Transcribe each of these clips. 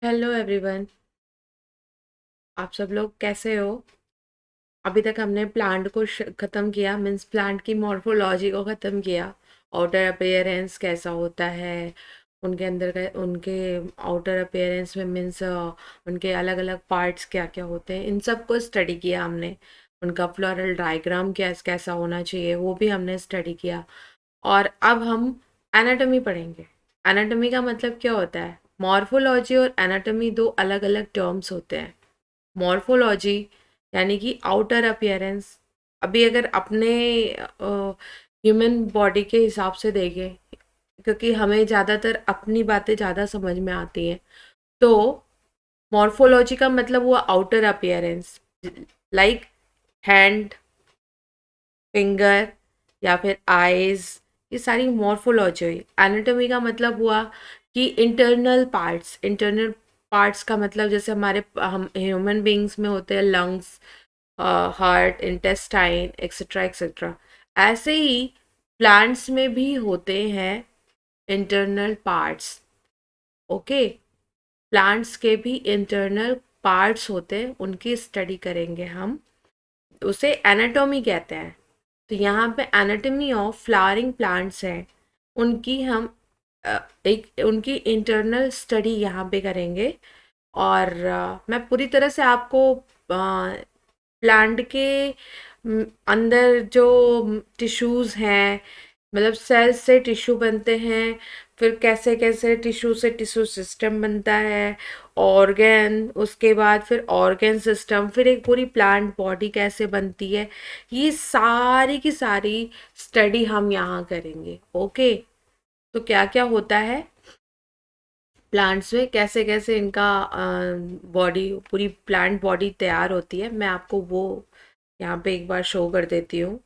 Hello everyone. आप सब लोग कैसे हो? अभी तक हमने प्लांट को ख़त्म किया, मीन्स प्लांट की मॉर्फोलॉजी को ख़त्म किया। आउटर अपीयरेंस कैसा होता है, उनके अंदर का उनके आउटर अपीयरेंस में मीन्स उनके अलग अलग पार्ट्स क्या क्या होते हैं, इन सब को स्टडी किया हमने। उनका फ्लोरल डायग्राम कैसा होना चाहिए वो भी हमने स्टडी किया। और अब हम एनाटॉमी पढ़ेंगे। एनाटॉमी का मतलब क्या होता है? मॉर्फोलॉजी और एनाटॉमी दो अलग अलग टर्म्स होते हैं। मॉर्फोलॉजी यानी कि आउटर अपीयरेंस। अभी अगर अपने ह्यूमन बॉडी के हिसाब से देखें, क्योंकि हमें ज़्यादातर अपनी बातें ज़्यादा समझ में आती हैं, तो मॉर्फोलॉजी का मतलब हुआ outer appearance, like hand, finger या फिर आईज। ये सारी मॉर्फोलॉजी हुई। एनाटॉमी का मतलब हुआ कि इंटरनल पार्ट्स का मतलब जैसे हम ह्यूमन बींग्स में होते हैं lungs, heart, intestine, etcetera etcetera. ऐसे ही प्लांट्स में भी होते हैं इंटरनल पार्ट्स। ओके, प्लांट्स के भी इंटरनल पार्ट्स होते हैं, उनकी स्टडी करेंगे हम। उसे एनाटॉमी कहते हैं। तो यहाँ पे एनाटॉमी ऑफ फ्लावरिंग प्लांट्स है, उनकी हम एक उनकी इंटरनल स्टडी यहाँ पे करेंगे। और मैं पूरी तरह से आपको प्लांट के अंदर जो टिश्यूज़ हैं, मतलब सेल्स से टिश्यू बनते हैं, फिर कैसे कैसे टिश्यू से टिश्यू सिस्टम बनता है, ऑर्गन, उसके बाद फिर ऑर्गन सिस्टम, फिर एक पूरी प्लांट बॉडी कैसे बनती है, ये सारी की सारी स्टडी हम यहाँ करेंगे। ओके, तो क्या क्या होता है प्लांट्स में, कैसे कैसे इनका बॉडी, पूरी प्लांट बॉडी तैयार होती है, मैं आपको वो यहाँ पे एक बार शो कर देती हूँ।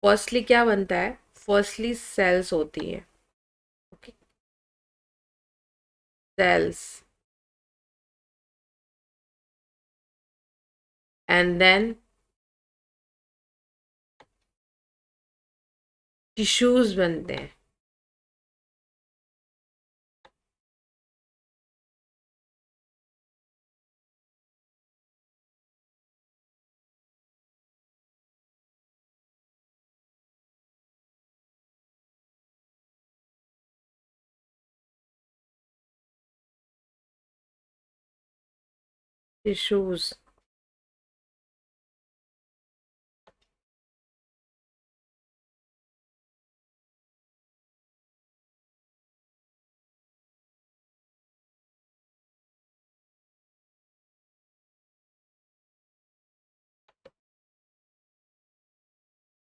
फर्स्टली क्या बनता है? फर्स्टली सेल्स होती है। Okay, cells, and then tissues बनते हैं। टिश्यूज,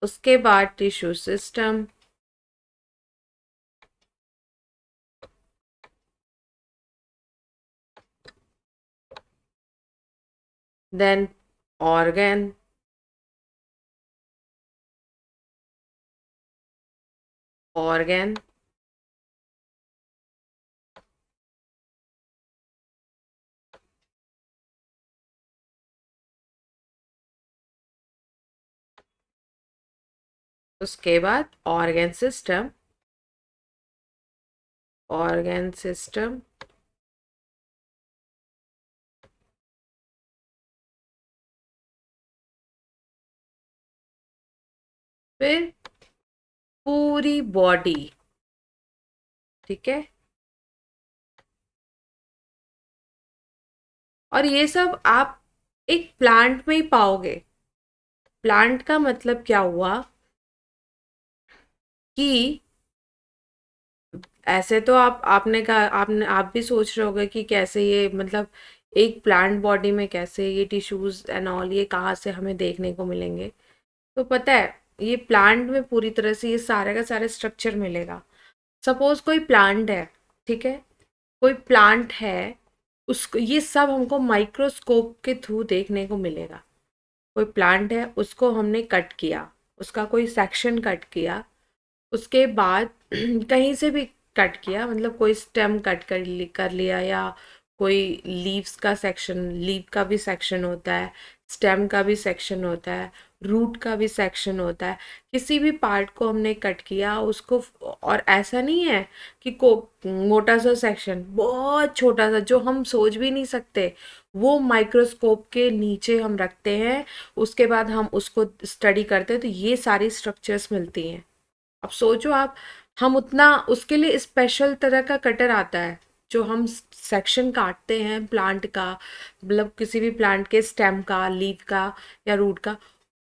उसके बाद tissue system, then organ, organ, उसके बाद ऑर्गन सिस्टम, ऑर्गन सिस्टम, फिर पूरी बॉडी। ठीक है, और ये सब आप एक प्लांट में ही पाओगे। प्लांट का मतलब क्या हुआ कि ऐसे तो आपने कहा, आप भी सोच रहे होगे कि कैसे ये, मतलब एक प्लांट बॉडी में कैसे ये टिश्यूज एंड ऑल ये कहाँ से हमें देखने को मिलेंगे। तो पता है, ये प्लांट में पूरी तरह से ये सारे का सारे स्ट्रक्चर मिलेगा। सपोज कोई प्लांट है, ठीक है, कोई प्लांट है, उसको ये सब हमको माइक्रोस्कोप के थ्रू देखने को मिलेगा। कोई प्लांट है, उसको हमने कट किया, उसका कोई सेक्शन कट किया, उसके बाद कहीं से भी कट किया, मतलब कोई स्टेम कट कर लिया, या कोई लीव्स का सेक्शन, लीव का भी सेक्शन होता है, स्टेम का भी सेक्शन होता है, रूट का भी सेक्शन होता है। किसी भी पार्ट को हमने कट किया उसको, और ऐसा नहीं है कि को मोटा सा सेक्शन, बहुत छोटा सा जो हम सोच भी नहीं सकते, वो माइक्रोस्कोप के नीचे हम रखते हैं, उसके बाद हम उसको स्टडी करते हैं तो ये सारी स्ट्रक्चर्स मिलती हैं। अब सोचो आप, हम उतना, उसके लिए स्पेशल तरह का कटर आता है जो हम सेक्शन काटते हैं प्लांट का, मतलब किसी भी प्लांट के स्टेम का, लीफ का या रूट का,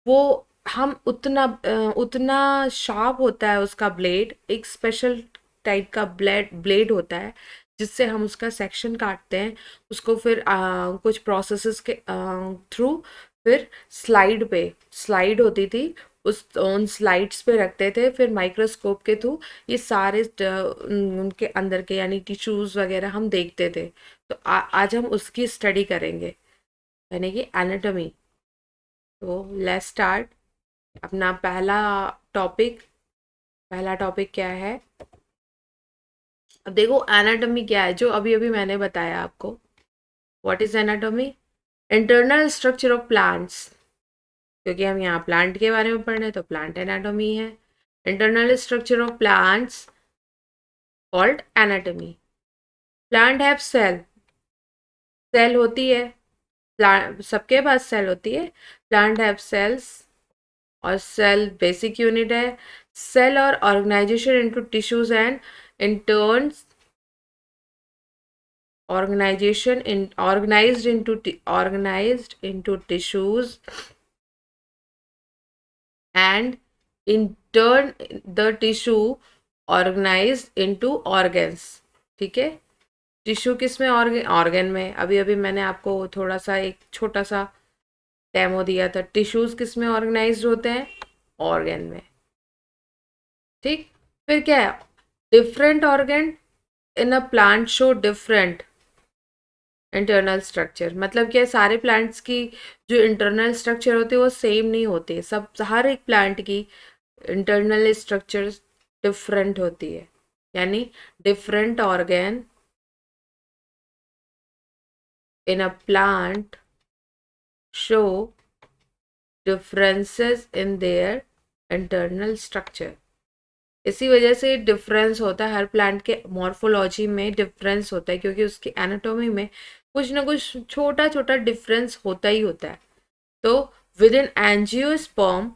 वो हम उतना शार्प होता है उसका ब्लेड, एक स्पेशल टाइप का ब्लेड होता है जिससे हम उसका सेक्शन काटते हैं। उसको फिर कुछ प्रोसेसेस के थ्रू फिर स्लाइड होती थी, उस उन स्लाइड्स पे रखते थे, फिर माइक्रोस्कोप के थ्रू ये सारे उनके अंदर के यानी टिश्यूज वगैरह हम देखते थे। तो आज हम उसकी स्टडी करेंगे, यानी कि एनाटॉमी। तो लेट्स स्टार्ट अपना टॉपिक पहला टॉपिक क्या है? अब देखो एनाटॉमी क्या है, जो अभी अभी मैंने बताया आपको। What is anatomy? Internal structure of plants, क्योंकि हम यहाँ प्लांट के बारे में पढ़ रहे हैं तो प्लांट एनाटॉमी है। Internal structure of plants called anatomy. Plant have cell, cell होती है, प्लांट सबके पास सेल होती है। प्लांट हैव सेल्स, और सेल बेसिक यूनिट है। सेल और organization into tissues and in turns organized into tissues, and in turn the tissue organized into organs। ठीक है, टिश्यू किस में? ऑर्गन में। अभी अभी मैंने आपको थोड़ा सा एक छोटा सा डेमो दिया था, टिश्यूज किस में ऑर्गेनाइज्ड होते हैं? ऑर्गन में। ठीक, फिर क्या है? Different organ in a plant show different internal structure. मतलब क्या है, सारे प्लांट्स की जो इंटरनल स्ट्रक्चर होते हैं वो सेम नहीं होते, सब हर एक प्लांट की इंटरनल स्ट्रक्चर डिफरेंट होती है। यानी different organ in a plant show differences in their internal structure. इसी वजह से डिफरेंस होता है, हर प्लांट के मॉर्फोलॉजी में डिफरेंस होता है, क्योंकि उसकी एनाटॉमी में कुछ ना कुछ छोटा छोटा डिफरेंस होता ही होता है। तो within angiosperm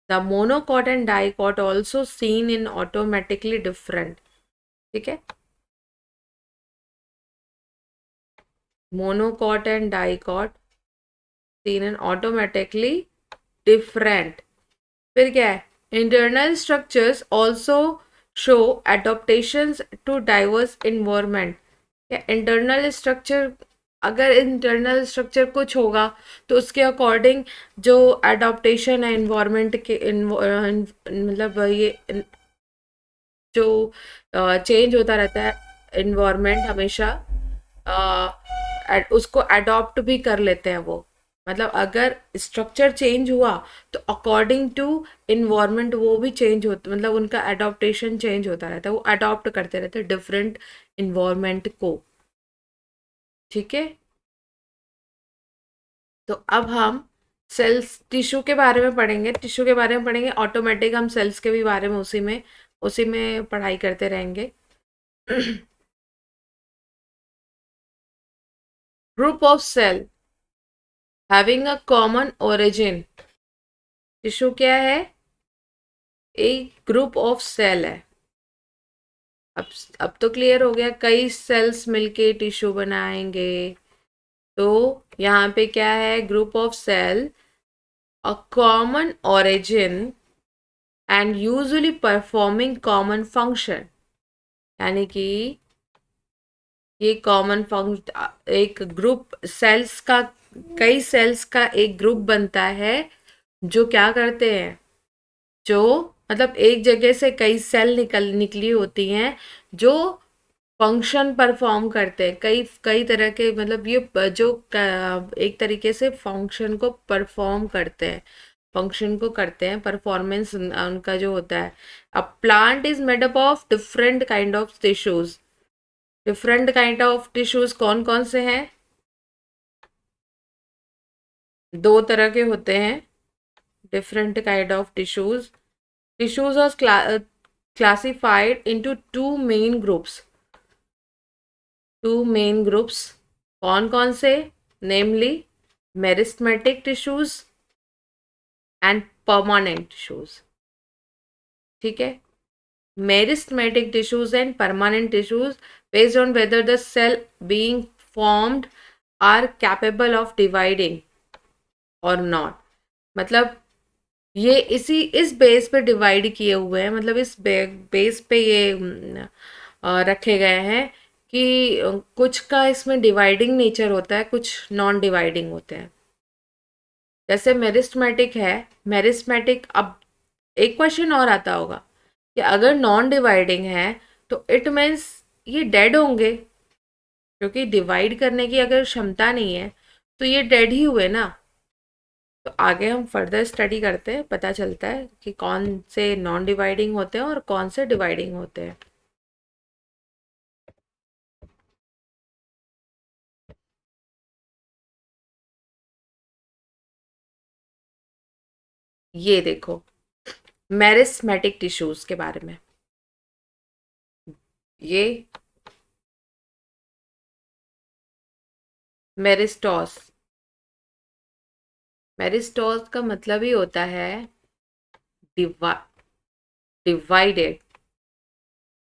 the monocot and dicot also seen in automatically different. ठीक है, monocot and dicot seen in automatically different. फिर क्या है? Internal structures also show adaptations to diverse environment. या इंटरनल स्ट्रक्चर, अगर इंटरनल स्ट्रक्चर कुछ होगा तो उसके अकॉर्डिंग जो एडोप्टेशन है इन्वायरमेंट के मतलब ये जो चेंज होता रहता है इन्वायरमेंट हमेशा, उसको अडॉप्ट भी कर लेते हैं वो। मतलब अगर स्ट्रक्चर चेंज हुआ तो अकॉर्डिंग टू इन्वायरमेंट वो भी चेंज होता, मतलब उनका अडॉप्टेशन चेंज होता रहता है, वो अडॉप्ट करते रहते हैं डिफरेंट इन्वायरमेंट को। ठीक है, तो अब हम सेल्स टिश्यू के बारे में पढ़ेंगे, टिश्यू के बारे में पढ़ेंगे, ऑटोमेटिक हम सेल्स के भी बारे में उसी में पढ़ाई करते रहेंगे। Group of cell having a common origin. Tissue क्या है? एक ग्रुप ऑफ सेल है। अब अब तो क्लियर हो गया, कई सेल्स मिलके टिश्यू बनाएंगे। तो यहाँ पे क्या है? Group of cell a common origin and usually performing common function. यानी कि ये कॉमन फंक्शन, एक ग्रुप सेल्स का, कई सेल्स का एक ग्रुप बनता है जो क्या करते हैं, जो मतलब एक जगह से कई सेल निकली होती हैं जो फंक्शन परफॉर्म करते हैं, कई कई तरह के, मतलब ये जो एक तरीके से फंक्शन को परफॉर्म करते हैं, फंक्शन को करते हैं, परफॉर्मेंस उनका जो होता है। अब plant is made up of different kind of tissues. Different kind of tissues कौन कौन से हैं? दो तरह के होते हैं different kind of tissues. Tissues are classified into two main groups. कौन कौन से? Namely, meristematic tissues and permanent tissues. ठीक है? Meristematic tissues and permanent tissues based on whether the cell being formed are capable of dividing or not. मतलब ये इस base पे divide किए हुए हैं, मतलब इस बेस पे ये रखे गए हैं कि कुछ का इसमें डिवाइडिंग नेचर होता है, कुछ नॉन डिवाइडिंग होते हैं। जैसे मेरिस्टेमेटिक है, मेरिस्टेमेटिक, अब एक क्वेश्चन और आता होगा कि अगर नॉन डिवाइडिंग है तो इट मीन्स ये डेड होंगे, क्योंकि डिवाइड करने की अगर क्षमता नहीं है तो ये डेड ही हुए ना। तो आगे हम फर्दर स्टडी करते हैं, पता चलता है कि कौन से नॉन डिवाइडिंग होते हैं और कौन से डिवाइडिंग होते हैं। ये देखो मेरिस्टेमेटिक टिश्यूज के बारे में, ये मेरिस्टॉस, मेरिस्टॉस का मतलब ही होता है डिवाइडेड।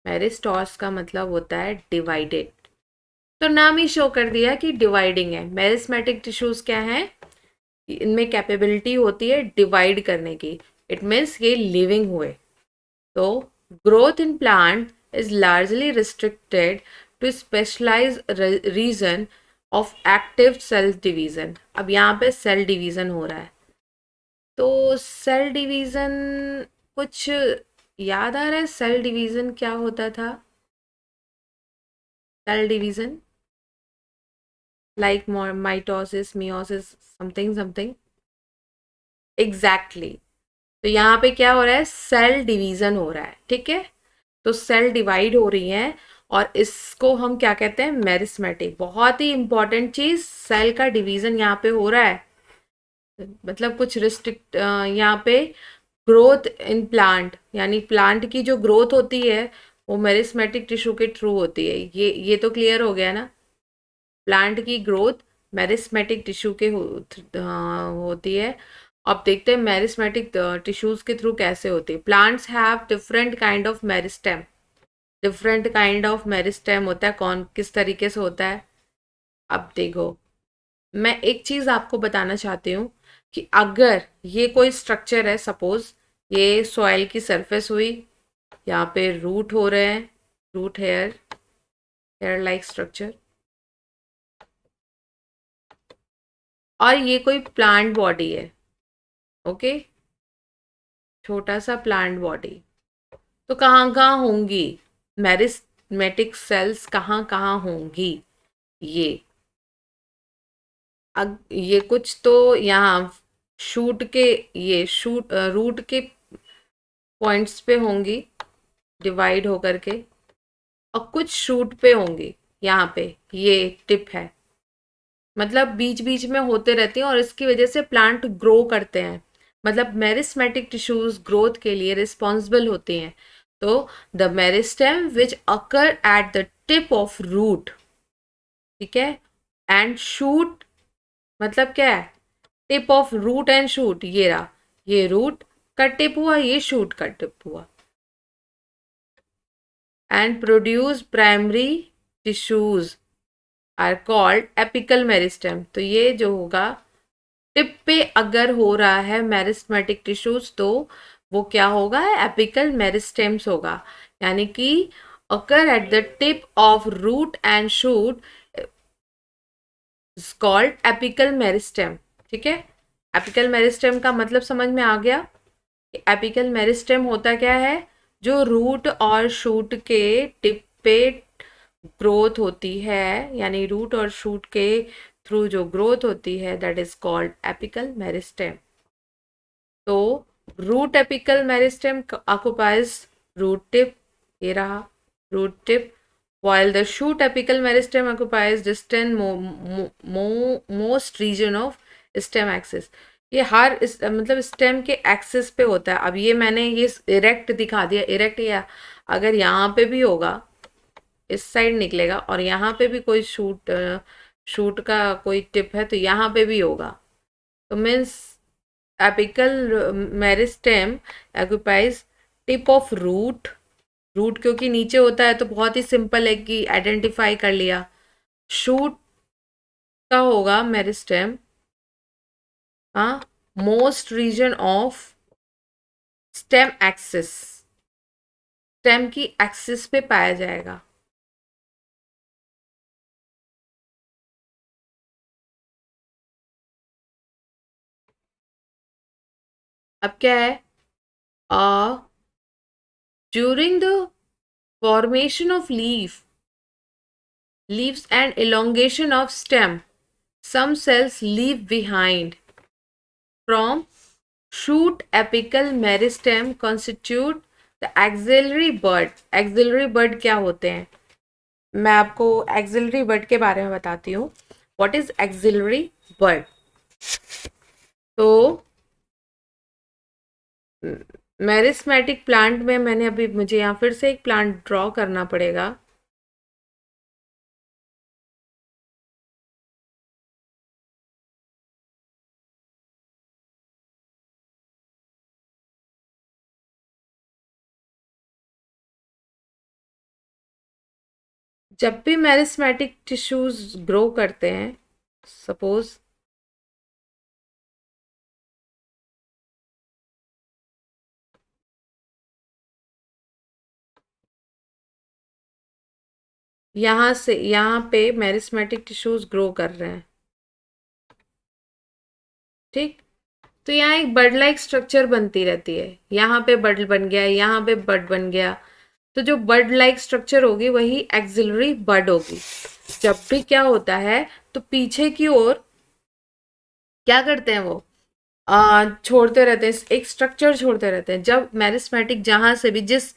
मेरिस्टॉस का मतलब होता है डिवाइडेड, तो नाम ही शो कर दिया कि डिवाइडिंग है। मेरिस्टेमेटिक टिश्यूज क्या है? इनमें कैपेबिलिटी होती है डिवाइड करने की, इट मीन्स ये लिविंग हुए। तो growth in plant is largely restricted to specialized region of active cell division. अब यहाँ पे सेल डिवीजन हो रहा है, तो सेल डिवीजन कुछ याद आ रहा है? सेल डिवीजन क्या होता था? Cell division like mitosis, meiosis, something something. Exactly. तो यहाँ पे क्या हो रहा है? सेल डिवीजन हो रहा है, ठीक है? तो सेल डिवाइड हो रही हैं और इसको हम क्या कहते हैं? मेरिस्टेमेटिक। बहुत ही इंपॉर्टेंट चीज, सेल का डिवीजन यहाँ पे हो रहा है, मतलब कुछ रिस्ट्रिक्ट यहाँ पे ग्रोथ इन प्लांट, यानी प्लांट की जो ग्रोथ होती है वो मेरिस्टेमेटिक टिश्यू के थ्रू होती है। ये तो क्लियर हो गया ना? प्लांट की ग्रोथ मेरिस्टेमेटिक टिश्यू के होती है। अब देखते हैं मेरिस्टेमेटिक टिश्यूज के थ्रू कैसे होती है। Plants have different kind of meristem, different kind of meristem होता है। कौन किस तरीके से होता है? अब देखो, मैं एक चीज आपको बताना चाहती हूँ कि अगर ये कोई स्ट्रक्चर है, सपोज ये सॉइल की सरफेस हुई, यहाँ पे रूट हो रहे हैं, root hair, hair like structure, और ये कोई प्लांट बॉडी है, ओके, छोटा सा प्लांट बॉडी। तो कहाँ कहाँ होंगी मेरिस्टेमेटिक सेल्स? कहाँ कहाँ होंगी? ये कुछ तो यहाँ शूट के, ये शूट रूट के पॉइंट्स पे होंगी डिवाइड होकर के, और कुछ शूट पे होंगी। यहाँ पे ये टिप है, मतलब बीच बीच में होते रहते हैं और इसकी वजह से प्लांट ग्रो करते हैं। मतलब मेरिस्टेमेटिक टिश्यूज ग्रोथ के लिए रिस्पॉन्सिबल होते हैं। तो the meristem which occur at the tip of root, ठीक है, एंड शूट, मतलब क्या है? Tip of root and shoot, ये रहा, ये रूट का टिप हुआ, ये शूट का टिप हुआ, and produce primary tissues are called apical meristem. तो ये जो होगा टिप पे अगर हो रहा है मेरिस्टेमेटिक टिश्यूज, तो वो क्या होगा? एपिकल मेरिस्टेम्स होगा, यानी कि occur at the tip of root and shoot is called apical meristem, ठीक है? एपिकल मेरिस्टेम का मतलब समझ में आ गया? एपिकल मेरिस्टेम होता क्या है? जो रूट और शूट के टिप पे ग्रोथ होती है, यानी रूट और शूट के थ्रू जो ग्रोथ होती है, that is called apical meristem. तो root apical meristem occupies root tip, ये रहा root tip, while the shoot apical meristem occupies distant most region of stem axis। ये हर मतलब स्टेम के एक्सिस पे होता है। अब ये मैंने ये इरेक्ट दिखा दिया, इरेक्ट, या अगर यहाँ पे भी होगा, इस साइड निकलेगा, और यहाँ पे भी कोई शूट शूट का कोई टिप है तो यहाँ पे भी होगा। तो means apical meristem occupies tip of root. Root क्योंकि नीचे होता है तो बहुत ही सिंपल है कि आइडेंटिफाई कर लिया। शूट का होगा मेरिस्टेम, हाँ, most region of stem axis, stem की एक्सिस पे पाया जाएगा। अब क्या है, during the formation of leaves and elongation of stem, some cells leave behind from shoot apical meristem constitute the axillary bud। axillary bud क्या होते हैं, मैं आपको axillary bud के बारे में बताती हूँ। what is axillary bud? तो मेरिस्मेटिक प्लांट में मैंने अभी, मुझे यहाँ फिर से एक प्लांट ड्रॉ करना पड़ेगा। जब भी मेरिस्मेटिक टिश्यूज ग्रो करते हैं, सपोज यहाँ से यहाँ पे मेरिस्मेटिक टिश्यूज ग्रो कर रहे हैं, ठीक। तो यहाँ एक बर्ड लाइक स्ट्रक्चर बनती रहती है, यहाँ पे बर्ड बन गया, यहाँ पे बर्ड बन गया। तो जो बर्ड लाइक स्ट्रक्चर होगी वही एक्सिलरी बर्ड होगी। जब भी क्या होता है तो पीछे की ओर क्या करते हैं वो, छोड़ते रहते हैं, एक स्ट्रक्चर छोड़ते रहते हैं। जब मेरिस्मेटिक जहां से भी जिस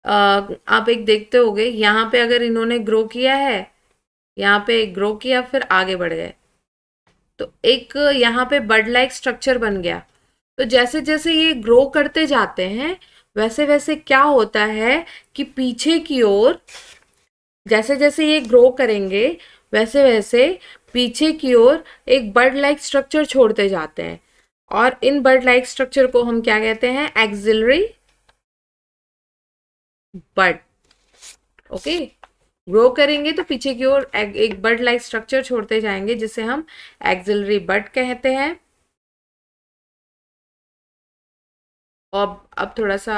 आप एक देखते होगे, यहाँ पे अगर इन्होंने ग्रो किया है, यहाँ पे ग्रो किया फिर आगे बढ़ गए, तो एक यहाँ पे बर्ड लाइक स्ट्रक्चर बन गया। तो जैसे जैसे ये ग्रो करते जाते हैं वैसे वैसे क्या होता है कि पीछे की ओर, जैसे जैसे ये ग्रो करेंगे वैसे वैसे पीछे की ओर एक बर्ड लाइक स्ट्रक्चर छोड़ते जाते हैं। और इन बर्ड लाइक स्ट्रक्चर को हम क्या कहते हैं, एक्सिलरी बर्ड। ओके, ग्रो करेंगे तो पीछे की ओर एक बर्ड लाइक स्ट्रक्चर छोड़ते जाएंगे जिसे हम एक्सिलरी बर्ड कहते हैं। अब थोड़ा सा,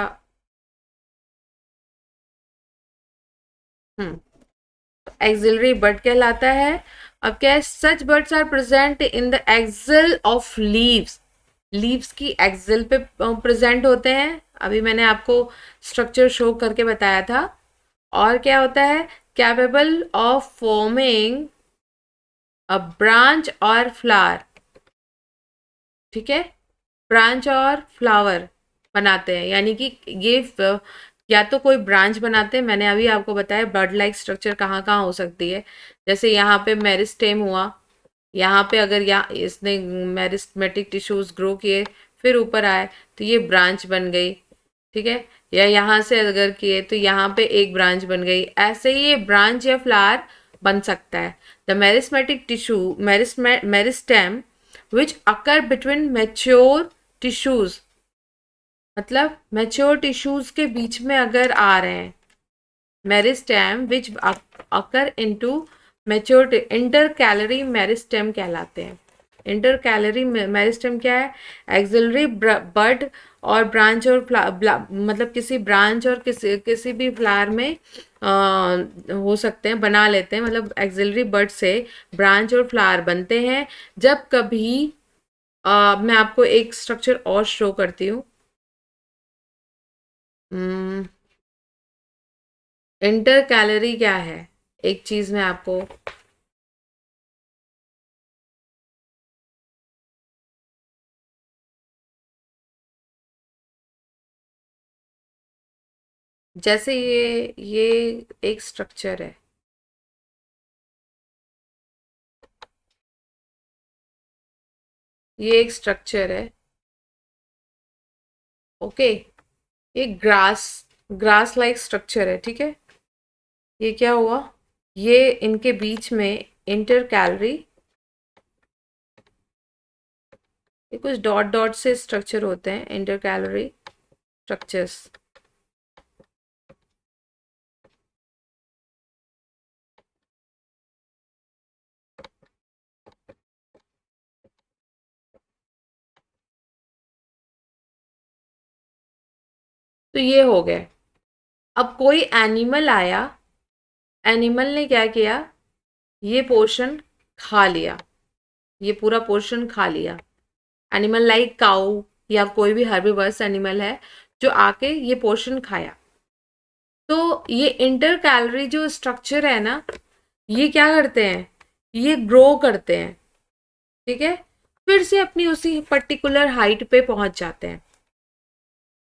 एक्सिलरी बर्ड कहलाता है। अब क्या है, such buds are present in the axil of leaves. Leaves की एक्सिल पे प्रेजेंट होते हैं, अभी मैंने आपको स्ट्रक्चर शो करके बताया था। और क्या होता है, capable of forming a branch और फ्लावर, ठीक है, ब्रांच और फ्लावर बनाते हैं। यानी कि ये या तो कोई ब्रांच बनाते हैं, मैंने अभी आपको बताया बर्ड लाइक स्ट्रक्चर कहाँ कहाँ हो सकती है। जैसे यहाँ पे मेरिस्टेम हुआ, यहाँ पे अगर यहाँ इसने मेरिस्मेटिक टिश्यूज ग्रो किए फिर ऊपर आए तो ये ब्रांच बन गई, ठीक है। या यहाँ से अगर किए तो यहाँ पे एक ब्रांच बन गई, ऐसे ही ये ब्रांच या फ्लावर बन सकता है। The meristematic tissue meristem which occur between mature tissues, मतलब मैच्योर टिश्यूज के बीच में अगर आ रहे हैं, meristem which occur into mature, intercalary meristem कहलाते हैं। इंटर कैलरी मेरिस्टेम क्या है, एक्सिलरी बड और ब्रांच और मतलब किसी ब्रांच और किसी भी फ्लावर में हो सकते हैं, बना लेते हैं। मतलब एक्सिलरी बड से ब्रांच और फ्लावर बनते हैं। जब कभी मैं आपको एक स्ट्रक्चर और शो करती हूँ। इंटर कैलोरी क्या है, एक चीज में आपको, जैसे ये एक स्ट्रक्चर है, ये एक स्ट्रक्चर है, ओके। ये ग्रास लाइक स्ट्रक्चर है, ठीक है। ये क्या हुआ, ये इनके बीच में इंटर कैलोरी, ये कुछ डॉट डॉट से स्ट्रक्चर होते हैं, इंटर कैलोरी स्ट्रक्चर्स। तो ये हो गए। अब कोई एनिमल आया, एनिमल ने क्या किया, ये पोर्शन खा लिया, ये पूरा पोर्शन खा लिया। एनिमल लाइक काऊ या कोई भी हर्बीवर्स एनिमल है जो आके ये पोर्शन खाया। तो ये इंटर कैलोरी जो स्ट्रक्चर है ना, ये क्या करते हैं, ये ग्रो करते हैं, ठीक है। फिर से अपनी उसी पर्टिकुलर हाइट पे पहुंच जाते हैं।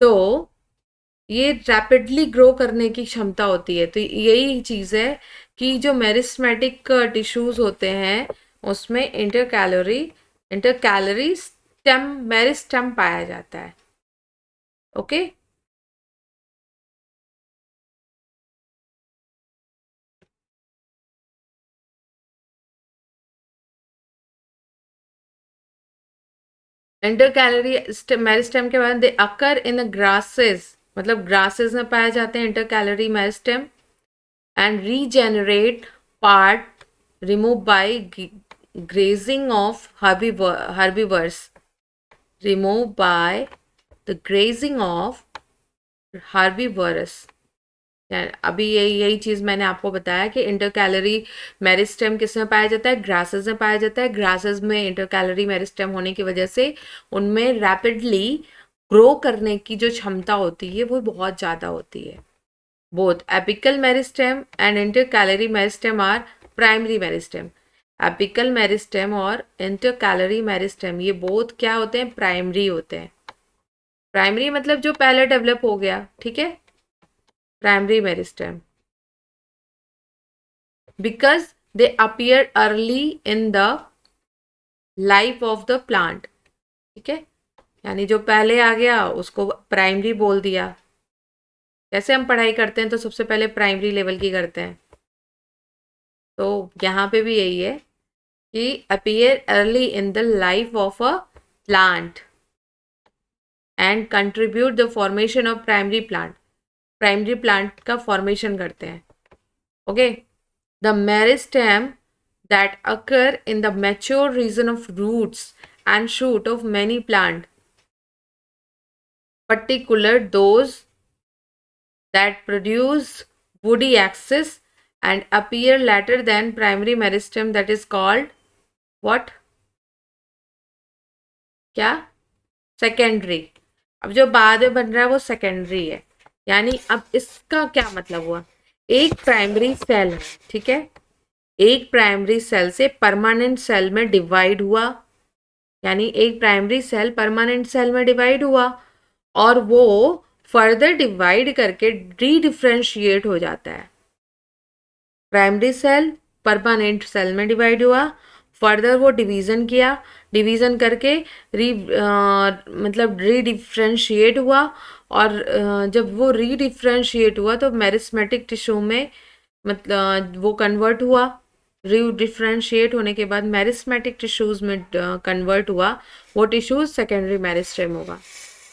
तो ये रैपिडली ग्रो करने की क्षमता होती है। तो यही चीज़ है कि जो मेरिस्टेमेटिक टिश्यूज होते हैं उसमें इंटर कैलोरी स्टेम, मेरिस्टेम पाया जाता है, ओके। इंटर कैलोरी मेरिस्टेम के बाद दे अकर इन ग्रासेस, मतलब ग्रासेस में पाए जाते हैं inter calorie meristem. And regenerate part remove by grazing of herbivores, removed by the grazing of herbivores। अभी यही चीज़ मैंने आपको बताया कि इंटर कैलोरी मेरिस्टेम किस में पाया जाता है, ग्रासेस में पाया जाता है। ग्रासेस में इंटर कैलोरी मेरिस्टेम होने की वजह से उनमें रैपिडली ग्रो करने की जो क्षमता होती है वो बहुत ज़्यादा होती है। Both apical meristem and intercalary meristem are primary meristem. Apical meristem और इंटर कैलोरी मेरिस्टेम ये बोथ क्या होते हैं, प्राइमरी होते हैं। प्राइमरी मतलब जो पहले डेवलप हो गया, ठीक है, primary meristem. Because they appear early in the life of the plant, ठीक है। यानी जो पहले आ गया उसको प्राइमरी बोल दिया। कैसे हम पढ़ाई करते हैं तो सबसे पहले प्राइमरी लेवल की करते हैं, तो यहाँ पे भी यही है कि appear early in the life of a plant and contribute the formation of primary plant. Primary plant का फॉर्मेशन करते हैं, okay. The meristem that occur in the mature region of roots and shoot of many plant, particular those that produce woody axis and appear later than primary meristem, that is called what, क्या, secondary. अब जो बाद में बन रहा है वो secondary है। यानी अब इसका क्या मतलब हुआ, एक प्राइमरी सेल है, ठीक है, एक प्राइमरी सेल से परमानेंट सेल में डिवाइड हुआ, यानी एक प्राइमरी सेल परमानेंट सेल में डिवाइड हुआ और वो फर्दर डिवाइड करके डी-डिफ्रेंशिएट हो जाता है। प्राइमरी सेल परमानेंट सेल में डिवाइड हुआ, फर्दर वो डिवीज़न किया, डिवीज़न करके मतलब रीडिफ्रेंशिएट हुआ और जब वो रीडिफ्रेंशिएट हुआ तो मेरिस्मेटिक टिश्यू में मतलब वो कन्वर्ट हुआ। रीडिफ्रेंशिएट होने के बाद मेरिस्मेटिक टिश्यूज़ में कन्वर्ट हुआ, वो टिश्यूज़ सेकेंडरी मेरिस्टेम होगा।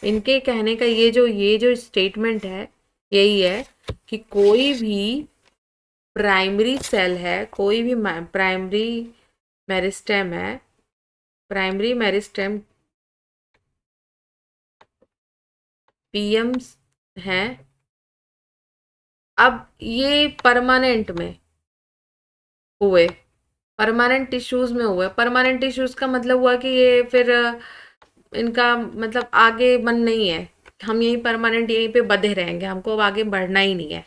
इनके कहने का ये जो स्टेटमेंट है यही है कि कोई भी प्राइमरी सेल है, कोई भी प्राइमरी मेरिस्टेम है, प्राइमरी मेरिस्टेम पीएम है। अब ये परमानेंट में हुए, परमानेंट टिश्यूज में हुए। परमानेंट टिश्यूज का मतलब हुआ कि ये फिर इनका मतलब आगे मन नहीं है, हम यहीं परमानेंट यहीं पे बंधे रहेंगे, हमको अब आगे बढ़ना ही नहीं है।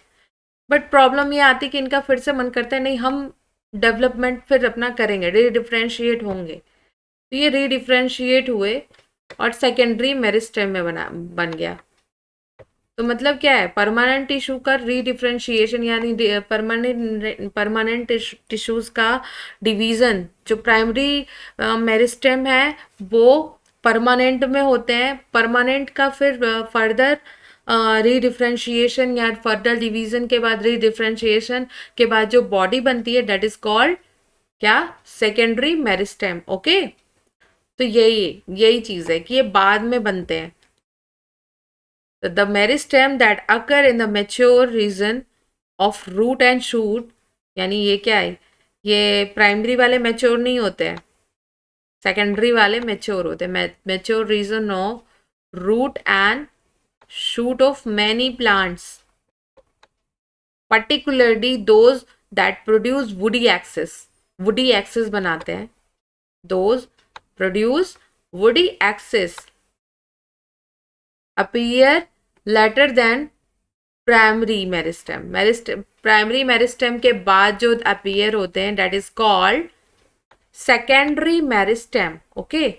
बट प्रॉब्लम ये आती कि इनका फिर से मन करता है नहीं हम डेवलपमेंट फिर अपना करेंगे, रीडिफ्रेंशिएट होंगे। तो ये रीडिफ्रेंशिएट हुए और सेकेंडरी मेरिस्टेम में बन गया। तो मतलब क्या है, परमानेंट टिश्यू का रीडिफरेंशिएशन यानी परमानेंट टिश्यूज का डिवीजन, जो प्राइमरी मेरिस्टेम है वो परमानेंट में होते हैं। परमानेंट का फिर फर्दर रीडिफरेंशिएशन या फर्दर डिवीजन के बाद रीडिफरेंशिएशन के बाद जो बॉडी बनती है दैट इज कॉल्ड क्या, सेकेंडरी मेरिस्टेम। ओके, तो यही यही चीज है कि ये बाद में बनते हैं। The meristem that occur in the mature region of root and shoot, यानी ये क्या है, ये प्राइमरी वाले मेच्योर नहीं होते हैं, सेकेंडरी वाले मेच्योर होते हैं। Mature region of root and shoot of many plants, particularly those that produce woody axis, woody axis बनाते हैं, those produce woody axis appear later than primary meristem. Primary meristem के बाद जो अपीयर होते हैं that is called secondary meristem. Okay,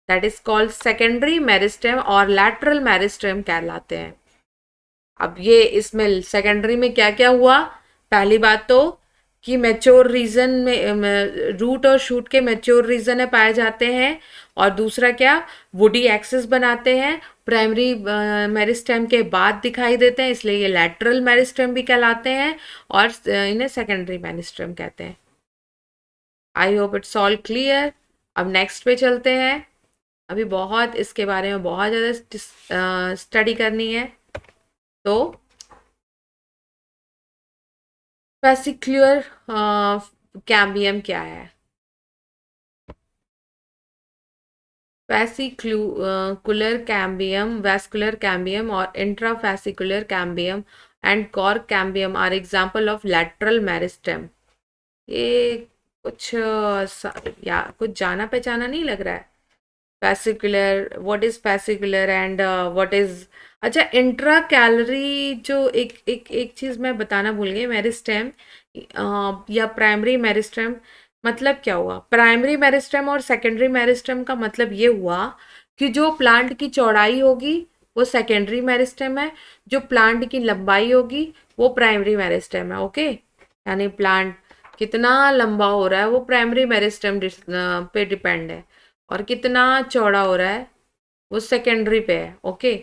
that is called secondary meristem और lateral meristem कहलाते हैं। अब ये इसमें सेकेंडरी में क्या क्या हुआ, पहली बात तो कि मैच्योर रीजन में रूट और शूट के मैच्योर रीजन में पाए जाते हैं, और दूसरा क्या, वुडी एक्सिस बनाते हैं, प्राइमरी मेरिस्टेम के बाद दिखाई देते हैं, इसलिए ये लैटरल मेरिस्टेम भी कहलाते हैं और इन्हें सेकेंडरी मेरिस्टेम कहते हैं। I hope it's all clear. अब नेक्स्ट पे चलते हैं, अभी बहुत इसके बारे में बहुत ज़्यादा स्टडी करनी है। तो वेसिक्युलर कैम्बियम क्या है? वेसिकुलर कैम्बियम, वैस्कुलर कैम्बियम और intrafascicular cambium and cork cambium are example of lateral meristem. ये कुछ या कुछ जाना पहचाना नहीं लग रहा है। Fascicular, what is fascicular and what is, अच्छा इंट्रा कैलोरी, जो एक चीज़ मैं बताना भूल गई, मेरिस्टेम या प्राइमरी मेरिस्टेम मतलब क्या हुआ? प्राइमरी मेरिस्टेम और सेकेंडरी मेरिस्टेम का मतलब ये हुआ कि जो प्लांट की चौड़ाई होगी वो सेकेंडरी मेरिस्टेम है, जो प्लांट की लंबाई होगी वो प्राइमरी मेरिस्टेम है। ओके, यानी प्लांट कितना लंबा हो रहा है वो प्राइमरी मेरिस्टेम पे डिपेंड है, और कितना चौड़ा हो रहा है वो सेकेंडरी पे है। ओके,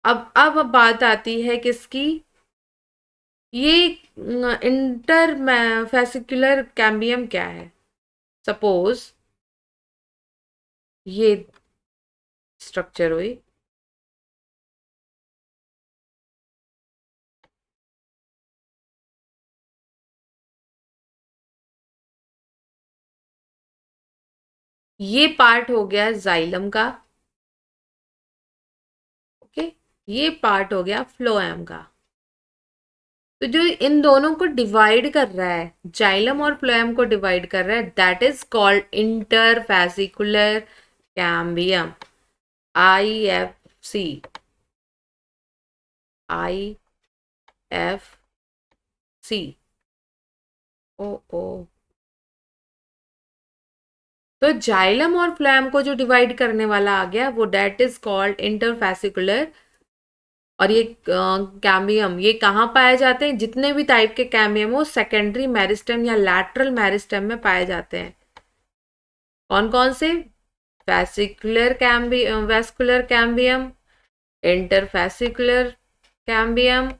अब बात आती है किसकी, ये इंटर फेसिकुलर कैम्बियम क्या है? सपोज ये स्ट्रक्चर हुई, ये पार्ट हो गया जाइलम का। ओके, ये पार्ट हो गया फ्लोएम का। तो जो इन दोनों को डिवाइड कर रहा है, जाइलम और फ्लोएम को डिवाइड कर रहा है, that is called interfascicular cambium, IFC, IFC। ओ ओ, तो जाइलम और फ्लोएम को जो डिवाइड करने वाला आ गया वो दैट इज कॉल्ड इंटरफेसिकुलर। और ये कैम्बियम ये कहाँ पाए जाते हैं? जितने भी टाइप के कैम्बियम हो सेकेंडरी मेरिस्टेम या लैटरल मेरिस्टेम में पाए जाते हैं। कौन कौन से? Vesicular cambium, vascular cambium, interfascicular cambium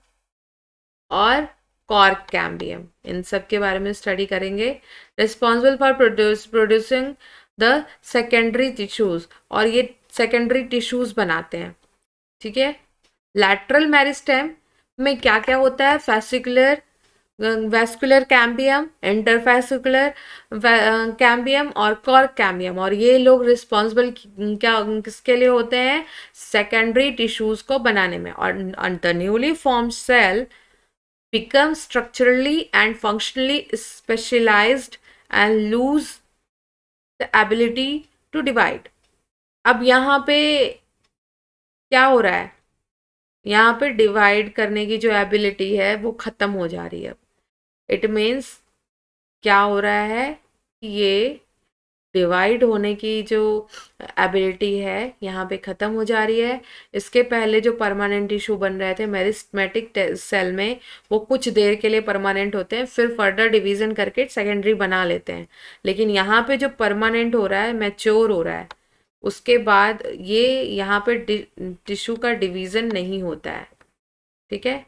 और कॉर्क कैम्बियम, इन सब के बारे में स्टडी करेंगे। Responsible for producing the secondary tissues, और ये सेकेंडरी टिश्यूज बनाते हैं। ठीक है, लैटरल मेरिस्टेम में क्या क्या होता है? Fascicular, vascular cambium, interfascicular cambium और कॉर्क कैम्बियम, और ये लोग रिस्पॉन्सिबल क्या किसके लिए होते हैं? सेकेंडरी टिश्यूज को बनाने में। और the newly formed cell become structurally and functionally specialized and lose the ability to divide। अब यहाँ पे क्या हो रहा है? यहाँ पे डिवाइड करने की जो एबिलिटी है वो खत्म हो जा रही है। इट मीन्स क्या हो रहा है कि ये डिवाइड होने की जो एबिलिटी है यहाँ पे ख़त्म हो जा रही है। इसके पहले जो परमानेंट टिश्यू बन रहे थे मेरिस्टेमेटिक सेल में, वो कुछ देर के लिए परमानेंट होते हैं, फिर फर्दर डिवीज़न करके सेकेंडरी बना लेते हैं। लेकिन यहाँ पे जो परमानेंट हो रहा है, मैच्योर हो रहा है, उसके बाद ये यहाँ पे टिश्यू का डिवीज़न नहीं होता है। ठीक है।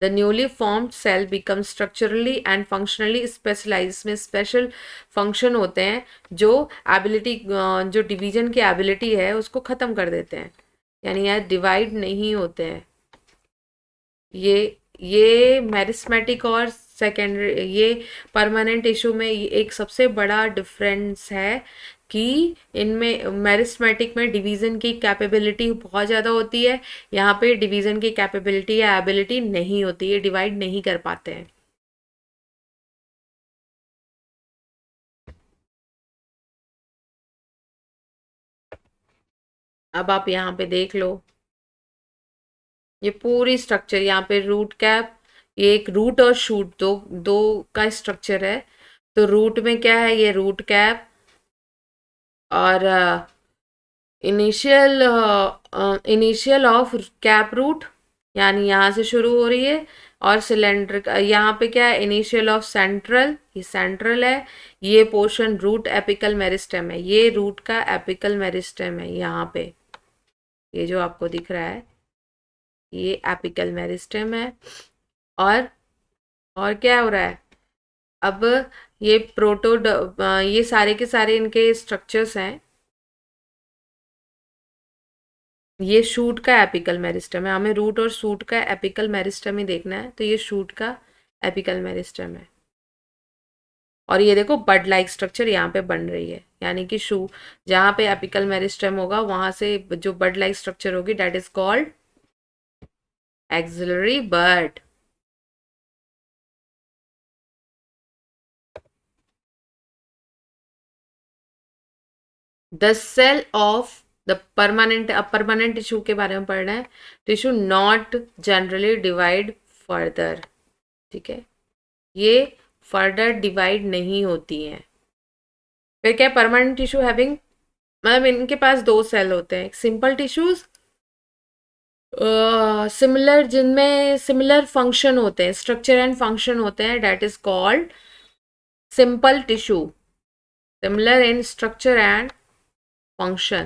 The newly formed cell becomes structurally and functionally specialized, में स्पेशल फंक्शन होते हैं जो एबिलिटी, जो डिवीजन की एबिलिटी है उसको ख़त्म कर देते हैं, यानी यार डिवाइड नहीं होते हैं। ये मेरिस्मेटिक और सेकेंडरी, ये परमानेंट इशू में ये एक सबसे बड़ा डिफरेंस है कि इनमें मेरिस्मेटिक में डिवीज़न की कैपेबिलिटी बहुत ज़्यादा होती है, यहाँ पे डिवीज़न की कैपेबिलिटी या एबिलिटी नहीं होती, ये डिवाइड नहीं कर पाते हैं। अब आप यहाँ पे देख लो, ये पूरी स्ट्रक्चर यहाँ पे रूट कैप, ये एक रूट और शूट दो दो का स्ट्रक्चर है। तो रूट में क्या है, ये रूट कैप और initial initial of cap root, यानी यहाँ से शुरू हो रही है। और सिलेंडर यहाँ पे क्या है, इनिशियल ऑफ सेंट्रल, ये सेंट्रल है। ये पोर्शन रूट एपिकल मेरिस्टेम है, ये रूट का एपिकल मेरिस्टेम है यहाँ पे, ये जो आपको दिख रहा है ये एपिकल मेरिस्टेम है। और और क्या हो रहा है अब, ये ये सारे के सारे इनके स्ट्रक्चर्स हैं। ये शूट का एपिकल मेरिस्टम है, हमें रूट और शूट का एपिकल मेरिस्टम ही देखना है, तो ये शूट का एपिकल मेरिस्टम है। और ये देखो बड लाइक स्ट्रक्चर यहाँ पे बन रही है, यानी कि जहाँ पे एपिकल मेरिस्टम होगा वहां से जो बड लाइक स्ट्रक्चर होगी that is called axillary bud. The cell of the permanent, अब परमानेंट टिश्यू के बारे में पढ़ना है। Tissue not generally divide further, ठीक है, ये फर्दर डिवाइड नहीं होती हैं। फिर क्या, परमानेंट टिश्यू हैविंग, मतलब इनके पास दो सेल होते हैं, सिंपल टिश्यूज सिमिलर, जिनमें सिमिलर फंक्शन होते हैं, स्ट्रक्चर एंड फंक्शन होते हैं, that is called simple tissue, similar in structure and function,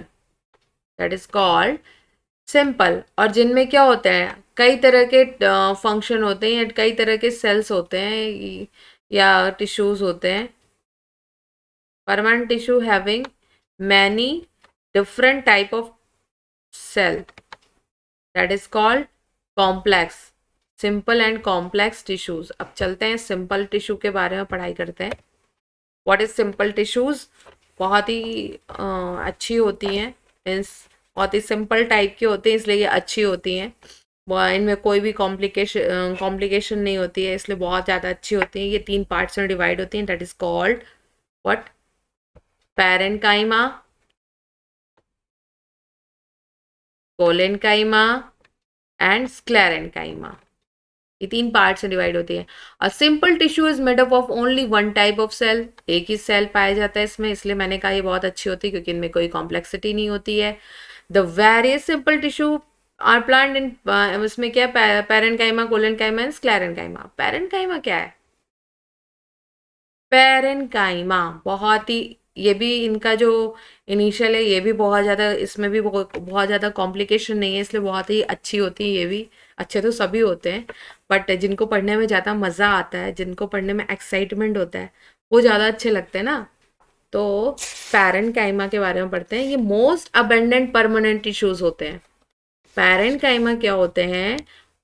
that is called simple. और जिनमें क्या होता है, कई तरह के फंक्शन होते हैं या कई तरह के सेल्स होते हैं या टिश्यूज होते हैं। Permanent tissue having many different type of cell, that is called complex, simple and complex tissues। अब चलते हैं सिंपल टिश्यू के बारे में पढ़ाई करते हैं। व्हाट इज सिंपल टिश्यूज, बहुत ही अच्छी होती हैं, मीन्स बहुत ही सिंपल टाइप की होती हैं, इसलिए ये अच्छी होती हैं। इनमें कोई भी कॉम्प्लिकेशन नहीं होती है, इसलिए बहुत ज़्यादा अच्छी होती हैं। ये 3 पार्ट्स में डिवाइड होती हैं, that is called what, parenchyma, collenchyma and sclerenchyma, ये 3 पार्ट से डिवाइड होती है। A simple tissue is made up of only one type of cell, एक ही सेल पाया जाता है इसमें, इसलिए मैंने कहा ये बहुत अच्छी होती है क्योंकि इनमें कोई कॉम्प्लेक्सिटी नहीं होती है। The various simple tissue are plant in, इसमें क्या, parenchyma, collenchyma and sclerenchyma. Parenchyma क्या है, पैरेन्काइमा बहुत ही, ये भी इनका जो इनिशियल है ये भी बहुत ज़्यादा, इसमें भी बहुत ज़्यादा कॉम्प्लिकेशन नहीं है, इसलिए बहुत ही अच्छी होती है। ये भी अच्छे तो सभी होते हैं, बट जिनको पढ़ने में ज़्यादा मज़ा आता है, जिनको पढ़ने में एक्साइटमेंट होता है, वो ज़्यादा अच्छे लगते हैं ना। तो पैरेन्काइमा के बारे में पढ़ते हैं। ये मोस्ट अबेंडेंट परमानेंट टिश्यूज होते हैं। पैरेन्काइमा क्या होते हैं,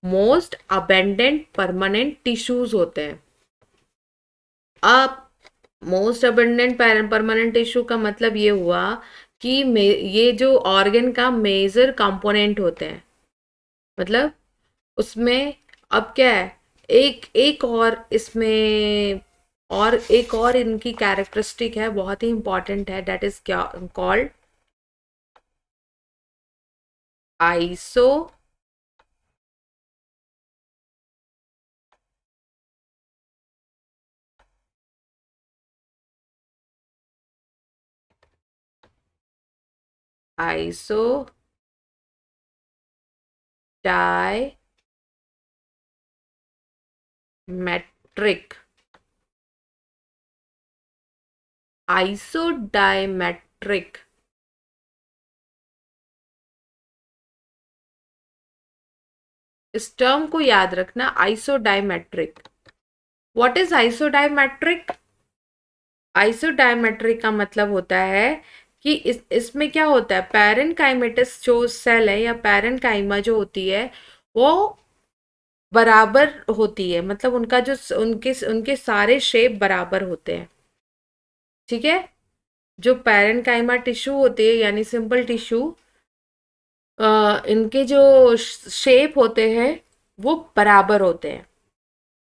मोस्ट अबेंडेंट परमानेंट टिश्यूज होते हैं। अब मोस्ट अबंडेंट परमानेंट टिश्यू का मतलब ये हुआ कि ये जो ऑर्गन का मेजर कंपोनेंट होते हैं, मतलब उसमें अब क्या है, एक एक और इसमें, और एक और इनकी कैरेक्टरिस्टिक है, बहुत ही इंपॉर्टेंट है, दैट इज क्या called iso isodiametric, isodiametric. इस टर्म को याद रखना, isodiametric. What is isodiametric? Isodiametric का मतलब होता है कि इसमें क्या होता है, पैरेनकाइमेटस जो सेल है या पैरेनकाइमा जो होती है वो बराबर होती है, मतलब उनका जो उनके उनके सारे शेप बराबर होते हैं। ठीक है, जो पैरेनकाइमा टिश्यू होती है यानी सिंपल टिश्यू, इनके जो शेप होते हैं वो बराबर होते हैं।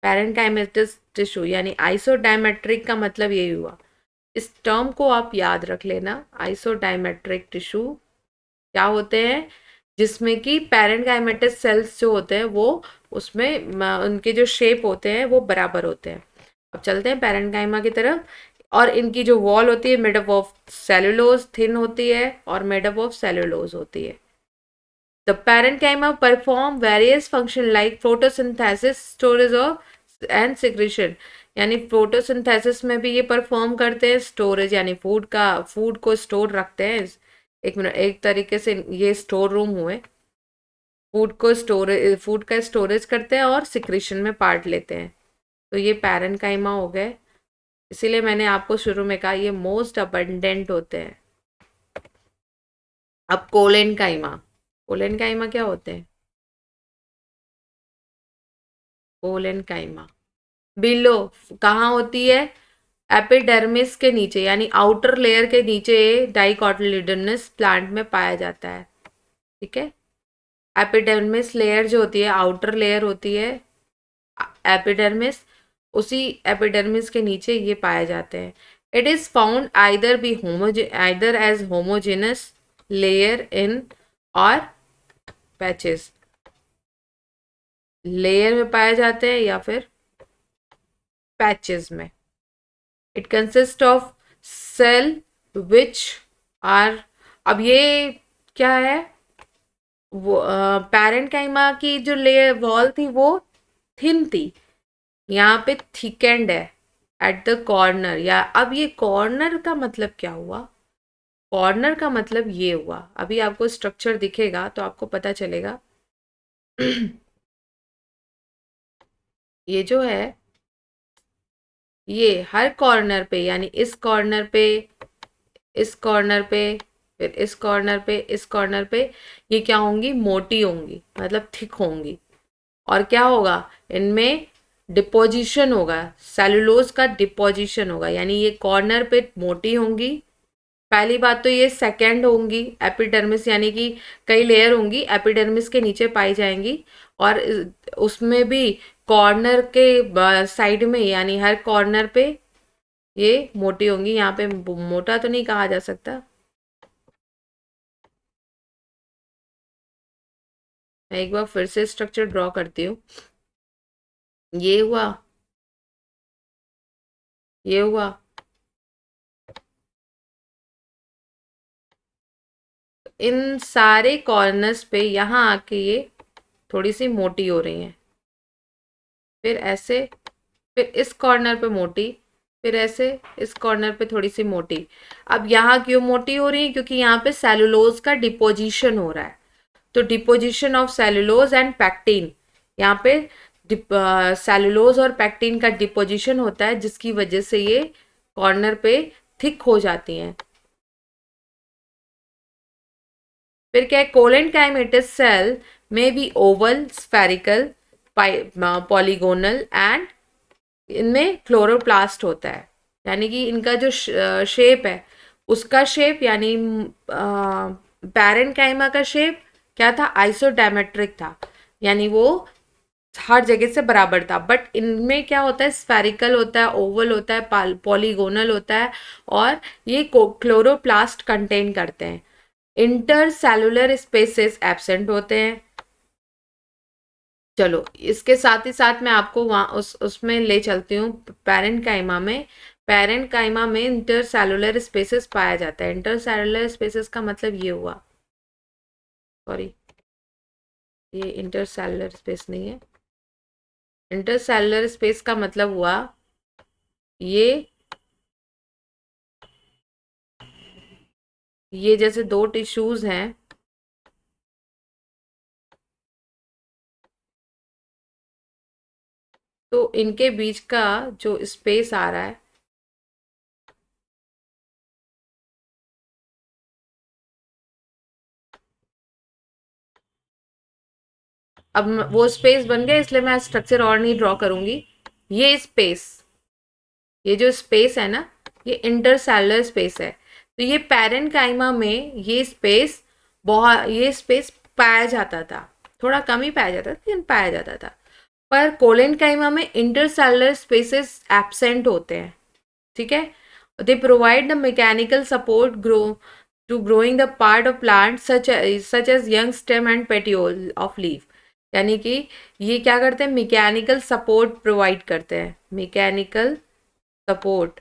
पैरेनकाइमेटस टिश्यू यानी आइसोडायमेट्रिक का मतलब यही हुआ। इस टर्म को आप याद रख लेना, आइसोडायमेट्रिक टिश्यू क्या होते हैं, जिसमें कि पैरेनकाइमेटस सेल्स जो होते हैं वो उसमें उनके जो शेप होते हैं वो बराबर होते हैं। अब चलते हैं पैरेनकाइमा की तरफ। और इनकी जो वॉल होती है made up of cellulose, thin होती है और मेड अप ऑफ सेलुलोज होती है। The parenchyma perform various function like photosynthesis, storage of and secretion, यानी फोटोसिंथेसिस में भी ये परफॉर्म करते हैं, स्टोरेज यानी फूड को स्टोर रखते हैं। एक मिनट, एक तरीके से ये स्टोर रूम हुए, फूड का स्टोरेज करते हैं और सिक्रीशन में पार्ट लेते हैं। तो ये पैरेनकाइमा हो गए, इसीलिए मैंने आपको शुरू में कहा ये मोस्ट अबंडेंट होते हैं। अब कोलेनकाइमा, कोलेनकाइमा क्या होते हैं? कोलेनकाइमा बिलो कहाँ होती है? एपिडर्मिस के नीचे यानी आउटर लेयर के नीचे डाइकोटिलेडोनस प्लांट में पाया जाता है। ठीक है, एपिडर्मिस लेयर जो होती है, आउटर लेयर होती है एपिडर्मिस, उसी एपिडर्मिस के नीचे ये पाए जाते हैं। It is found either as homogeneous layer in और पैचेस, लेयर में पाए जाते हैं या फिर पैचेस में। It consist of cell which are, अब ये क्या है, वो पैरेनकाइमा की जो लेयर वॉल थी वो थिन थी, यहाँ पे थिकेंड है एट द कॉर्नर। या अब ये कॉर्नर का मतलब क्या हुआ? कॉर्नर का मतलब ये हुआ, अभी आपको स्ट्रक्चर दिखेगा तो आपको पता चलेगा। ये जो है, ये हर कॉर्नर पे यानी इस कॉर्नर पे, इस कॉर्नर पे, फिर इस कॉर्नर पे, इस कॉर्नर पे, ये क्या होंगी, मोटी होंगी, मतलब थिक होंगी। और क्या होगा, इनमें डिपोजिशन होगा, सेलुलोज का डिपोजिशन होगा, यानी ये कॉर्नर पे मोटी होंगी। पहली बात तो ये सेकेंड होंगी एपिडर्मिस, यानी कि कई लेयर होंगी एपिडर्मिस के नीचे पाई जाएंगी। और उसमें भी कॉर्नर के साइड में यानी हर कॉर्नर पे ये मोटी होंगी। यहाँ पे मोटा तो नहीं कहा जा सकता, मैं एक बार फिर से स्ट्रक्चर ड्रॉ करती हूँ। ये हुआ, ये हुआ, इन सारे कॉर्नर्स पे यहाँ आके ये थोड़ी सी मोटी हो रही हैं, फिर ऐसे, फिर इस कॉर्नर पे मोटी, फिर ऐसे इस कॉर्नर पे थोड़ी सी मोटी। अब यहाँ क्यों मोटी हो रही है? क्योंकि यहाँ पे सेलुलोज का डिपोजिशन हो रहा है। तो deposition of cellulose and pectin, यहाँ पे सेलुलोज और पैक्टिन का डिपोजिशन होता है, जिसकी वजह से ये कॉर्नर पे थिक हो जाती हैं। फिर क्या है, कोलेनकाइमेटस सेल में be oval, spherical, polygonal and इनमें क्लोरोप्लास्ट होता है, यानी कि इनका जो शेप है उसका शेप यानी पैरेनकाइमा का शेप क्या था, आइसोडायमेट्रिक था, यानी वो हर जगह से बराबर था। बट इनमें क्या होता है, स्फेरिकल होता है, ओवल होता है, पॉलीगोनल होता है, और ये क्लोरोप्लास्ट कंटेन करते हैं। इंटरसेलुलर स्पेसेस एब्सेंट होते हैं। चलो इसके साथ ही साथ मैं आपको वहाँ उसमें ले चलती हूँ, पैरेनकाइमा में। पैरेनकाइमा में इंटरसेलुलर स्पेसेस पाया जाता है। इंटरसेलुलर स्पेसेस का मतलब ये हुआ, सॉरी, ये इंटरसेलुलर स्पेस नहीं है। इंटरसेलुलर स्पेस का मतलब हुआ ये जैसे दो टिश्यूज हैं, तो इनके बीच का जो स्पेस आ रहा है, अब वो स्पेस बन गया, इसलिए मैं स्ट्रक्चर और नहीं ड्रॉ करूंगी। ये स्पेस, ये जो स्पेस है ना, ये इंटरसेलुलर स्पेस है। तो ये पैरेन्काइमा में ये स्पेस पाया जाता था, थोड़ा कम ही पाया जाता था लेकिन पाया जाता था। पर कोलेनकाइमा में इंटरसेलुलर स्पेसेस एब्सेंट होते हैं, ठीक है। They provide the mechanical support to growing the part of plant such as young stem and petiole of leaf. यानी कि ये क्या करते हैं, मैकेनिकल सपोर्ट प्रोवाइड करते हैं, mechanical support.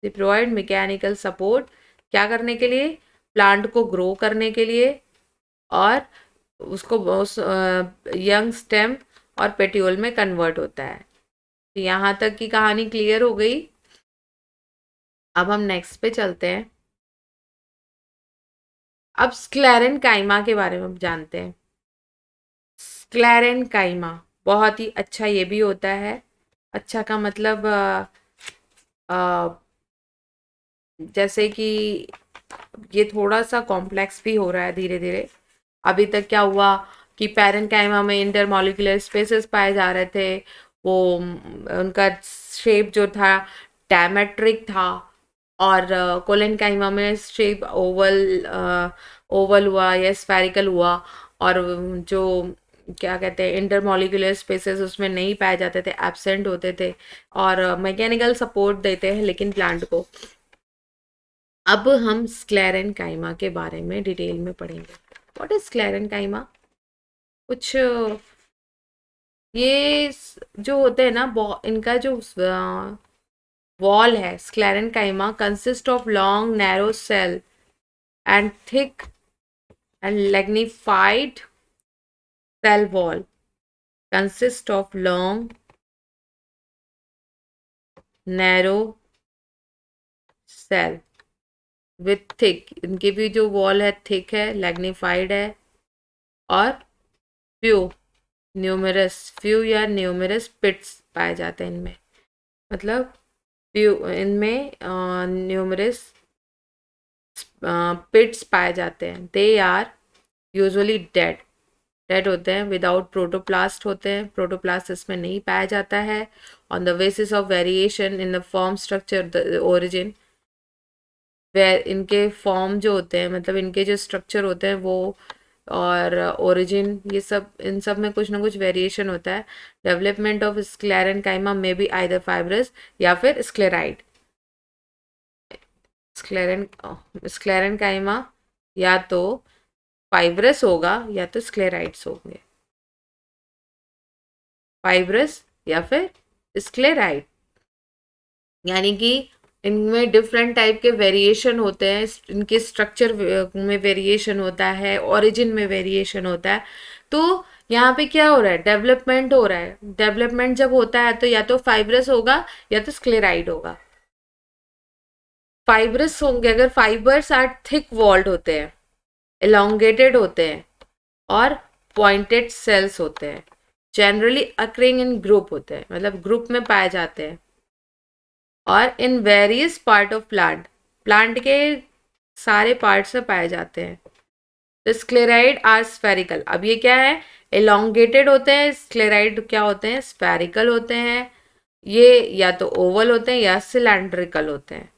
They provide mechanical support क्या करने के लिए, प्लांट को ग्रो करने के लिए, और उसको उस यंग स्टेम और पेटियोल में कन्वर्ट होता है। तो यहाँ तक की कहानी क्लियर हो गई। अब हम नेक्स्ट पे चलते हैं। अब स्क्लेरेन काइमा के बारे में जानते हैं। स्क्लेरेन काइमा बहुत ही अच्छा ये भी होता है। अच्छा का मतलब जैसे कि ये थोड़ा सा कॉम्प्लेक्स भी हो रहा है धीरे धीरे। अभी तक क्या हुआ कि पैरेन्काइमा में इंटरमॉलिक्यूलर स्पेसेस पाए जा रहे थे, वो उनका शेप जो था डायमेट्रिक था, और कोलेनकाइमा में शेप ओवल हुआ या स्फेरिकल हुआ, और जो क्या कहते हैं इंटरमॉलिक्यूलर स्पेसेस उसमें नहीं पाए जाते थे, एब्सेंट होते थे, और मैकेनिकल सपोर्ट देते हैं लेकिन प्लांट को। अब हम स्क्लेरेनकाइमा के बारे में डिटेल में पढ़ेंगे। What is sclerenchyma? कुछ ये जो होते हैं ना, इनका जो वॉल है, sclerenchyma consist of long narrow cell and thick and lignified cell wall, consist of long narrow cell with thick, इनकी भी जो वॉल है थिक है, मैग्नीफाइड है, और फ्यू फ्यू या न्यूमरस पिट्स पाए जाते हैं इनमें। मतलब फ्यू इनमें न्यूमरस पिट्स पाए जाते हैं। दे आर यूजुअली डेड होते हैं, विदाउट प्रोटोप्लास्ट होते हैं, प्रोटोप्लास्ट इसमें नहीं पाया जाता है। On the basis of variation in the form structure the origin, वे इनके फॉर्म जो होते हैं, मतलब इनके जो स्ट्रक्चर होते हैं वो, और ओरिजिन, ये सब, इन सब में कुछ ना कुछ वेरिएशन होता है। डेवलपमेंट ऑफ स्क्लेरेनकाइमा में भी आइदर फाइब्रस या फिर स्क्लेराइड। स्क्लेरेनकाइमा या तो फाइब्रस होगा या तो स्क्लेराइड्स होंगे, फाइब्रस या फिर स्क्लेराइड। यानी कि इनमें डिफरेंट टाइप के वेरिएशन होते हैं, इनके स्ट्रक्चर में वेरिएशन होता है, ओरिजिन में वेरिएशन होता है। तो यहाँ पे क्या हो रहा है, डेवलपमेंट हो रहा है। डेवलपमेंट जब होता है तो या तो फाइब्रस होगा या तो स्क्लेराइड होगा। फाइब्रस होंगे अगर फाइबर्स आर थिक वॉल्ड होते हैं, एलोंगेटेड होते हैं, और पॉइंटेड सेल्स होते हैं, जनरली अक्रिंग इन ग्रुप होते हैं, मतलब ग्रुप में पाए जाते हैं, और in various part of plant के सारे पार्ट्स में पाए जाते हैं। तो स्क्लेराइड आर स्फेरिकल। अब ये क्या है, एलोंगेटेड होते हैं, स्क्लेराइड क्या होते हैं, स्फेरिकल होते हैं। ये या तो ओवल होते हैं या सिलेंड्रिकल होते हैं,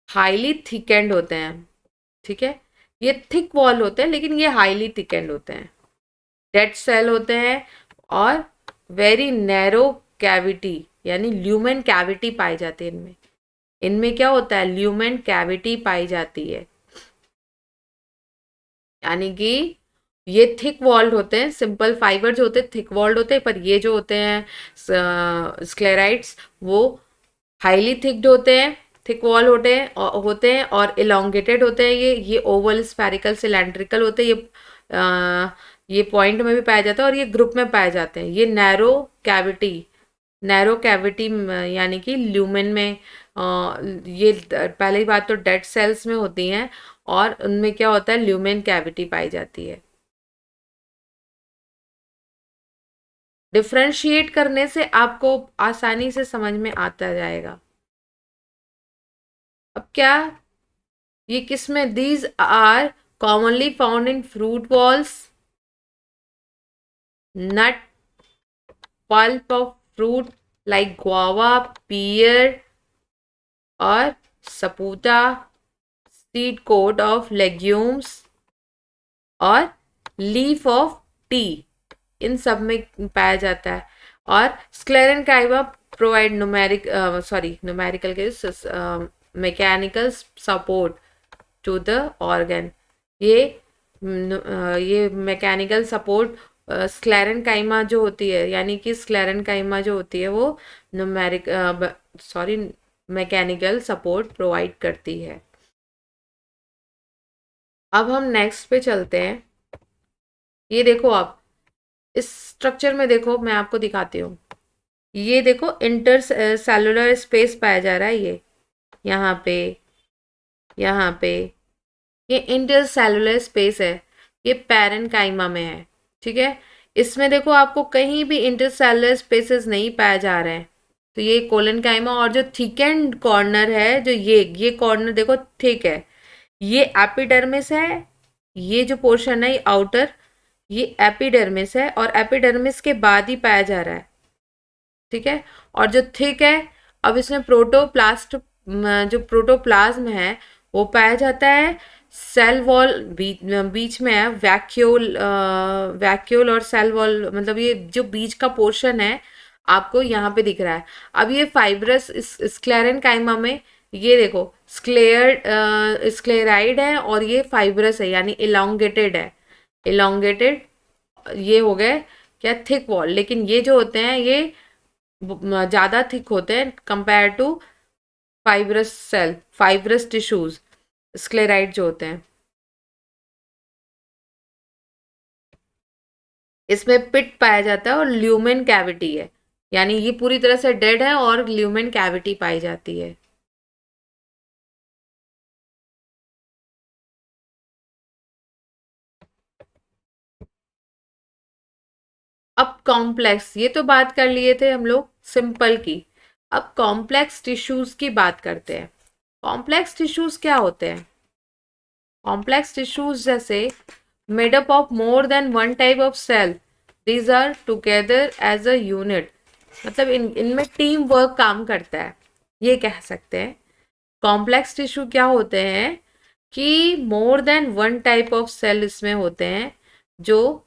हाईली थिकेंड होते हैं, ठीक है। ये थिक वॉल होते हैं लेकिन ये हाईली थिकेंड होते हैं, डेड सेल होते हैं, और वेरी नैरो कैविटी यानी ल्यूमेन कैविटी पाई जाती है इनमें। इनमें क्या होता है, ल्यूमेन कैविटी पाई जाती है। यानी कि ये थिक वॉल्ड होते हैं, सिंपल फाइबर जो होते हैं थिक वॉल्ड होते हैं, पर ये जो होते हैं स्क्लेराइड्स वो हाईली थिक्ड होते हैं, थिक वॉल होते हैं और इलोंगेटेड होते हैं। ये ओवल स्फेरिकल सिलेंड्रिकल होते हैं। ये ये पॉइंट में भी पाया जाता है और ये ग्रुप में पाए जाते हैं। ये नैरो कैविटी यानी कि ल्यूमेन में ये पहली बात तो डेड सेल्स में होती हैं और उनमें क्या होता है, ल्यूमेन कैविटी पाई जाती है। डिफरेंशिएट करने से आपको आसानी से समझ में आता जाएगा। अब क्या, ये किस में, these are commonly found in fruit walls, nut, pulp of fruit like guava, pear और sapota, seed coat of legumes और लीफ ऑफ टी, इन सब में पाया जाता है। और स्क्लेरेंकाइमा प्रोवाइड न्यूमेरिकल के mechanical support to the organ. ये ये मैकेनिकल सपोर्ट स्क्लेरेंकाइमा जो होती है, यानी कि स्क्लेरेंकाइमा जो होती है वो मैकेनिकल सपोर्ट प्रोवाइड करती है। अब हम नेक्स्ट पे चलते हैं। ये देखो, आप इस स्ट्रक्चर में देखो, मैं आपको दिखाती हूँ। ये देखो इंटर सेलुलर स्पेस पाया जा रहा है, ये यहाँ पे, यहाँ पे ये इंटर सेलुलर स्पेस है, ये पैरेन्काइमा में है। ठीक है, इसमें देखो आपको कहीं भी इंटर सेलुलर स्पेसेस नहीं पाया जा रहे हैं। तो ये कोलेनकाइमा, और जो थिकेंड कॉर्नर है, जो ये कॉर्नर देखो थिक है, ये एपिडर्मिस है। ये जो पोर्शन है, ये आउटर, ये एपिडर्मिस है और एपिडर्मिस के बाद ही पाया जा रहा है। ठीक है, और जो थिक है, अब इसमें प्रोटोप्लास्ट, जो प्रोटोप्लाज्म है वो पाया जाता है। सेल वॉल बीच में है, वैक्यूल और सेल वॉल, मतलब ये जो बीच का पोर्शन है आपको यहाँ पे दिख रहा है। अब ये फाइब्रस स्क्लेरेनकाइमा में, ये देखो स्क्लेराइड है और ये फाइब्रस है, यानी इलोंगेटेड है। इलोंगेटेड, ये हो गए क्या, थिक वॉल। लेकिन ये जो होते हैं ये ज़्यादा थिक होते हैं compare to fibrous tissues, sclereid जो होते हैं। इसमें पिट पाया जाता है और ल्यूमेन कैविटी है, यानी ये पूरी तरह से डेड है और ल्यूमेन कैविटी पाई जाती है। अब कॉम्प्लेक्स, ये तो बात कर लिए थे हम लोग सिंपल की। अब कॉम्प्लेक्स टिश्यूज की बात करते हैं। कॉम्प्लेक्स टिश्यूज क्या होते हैं? कॉम्प्लेक्स टिश्यूज जैसे made up of more than one type of cell, these are together as a unit, मतलब इनमें टीम वर्क काम करता है, ये कह सकते हैं। कॉम्प्लेक्स टिश्यू क्या होते हैं कि more than one type of cell इसमें होते हैं, जो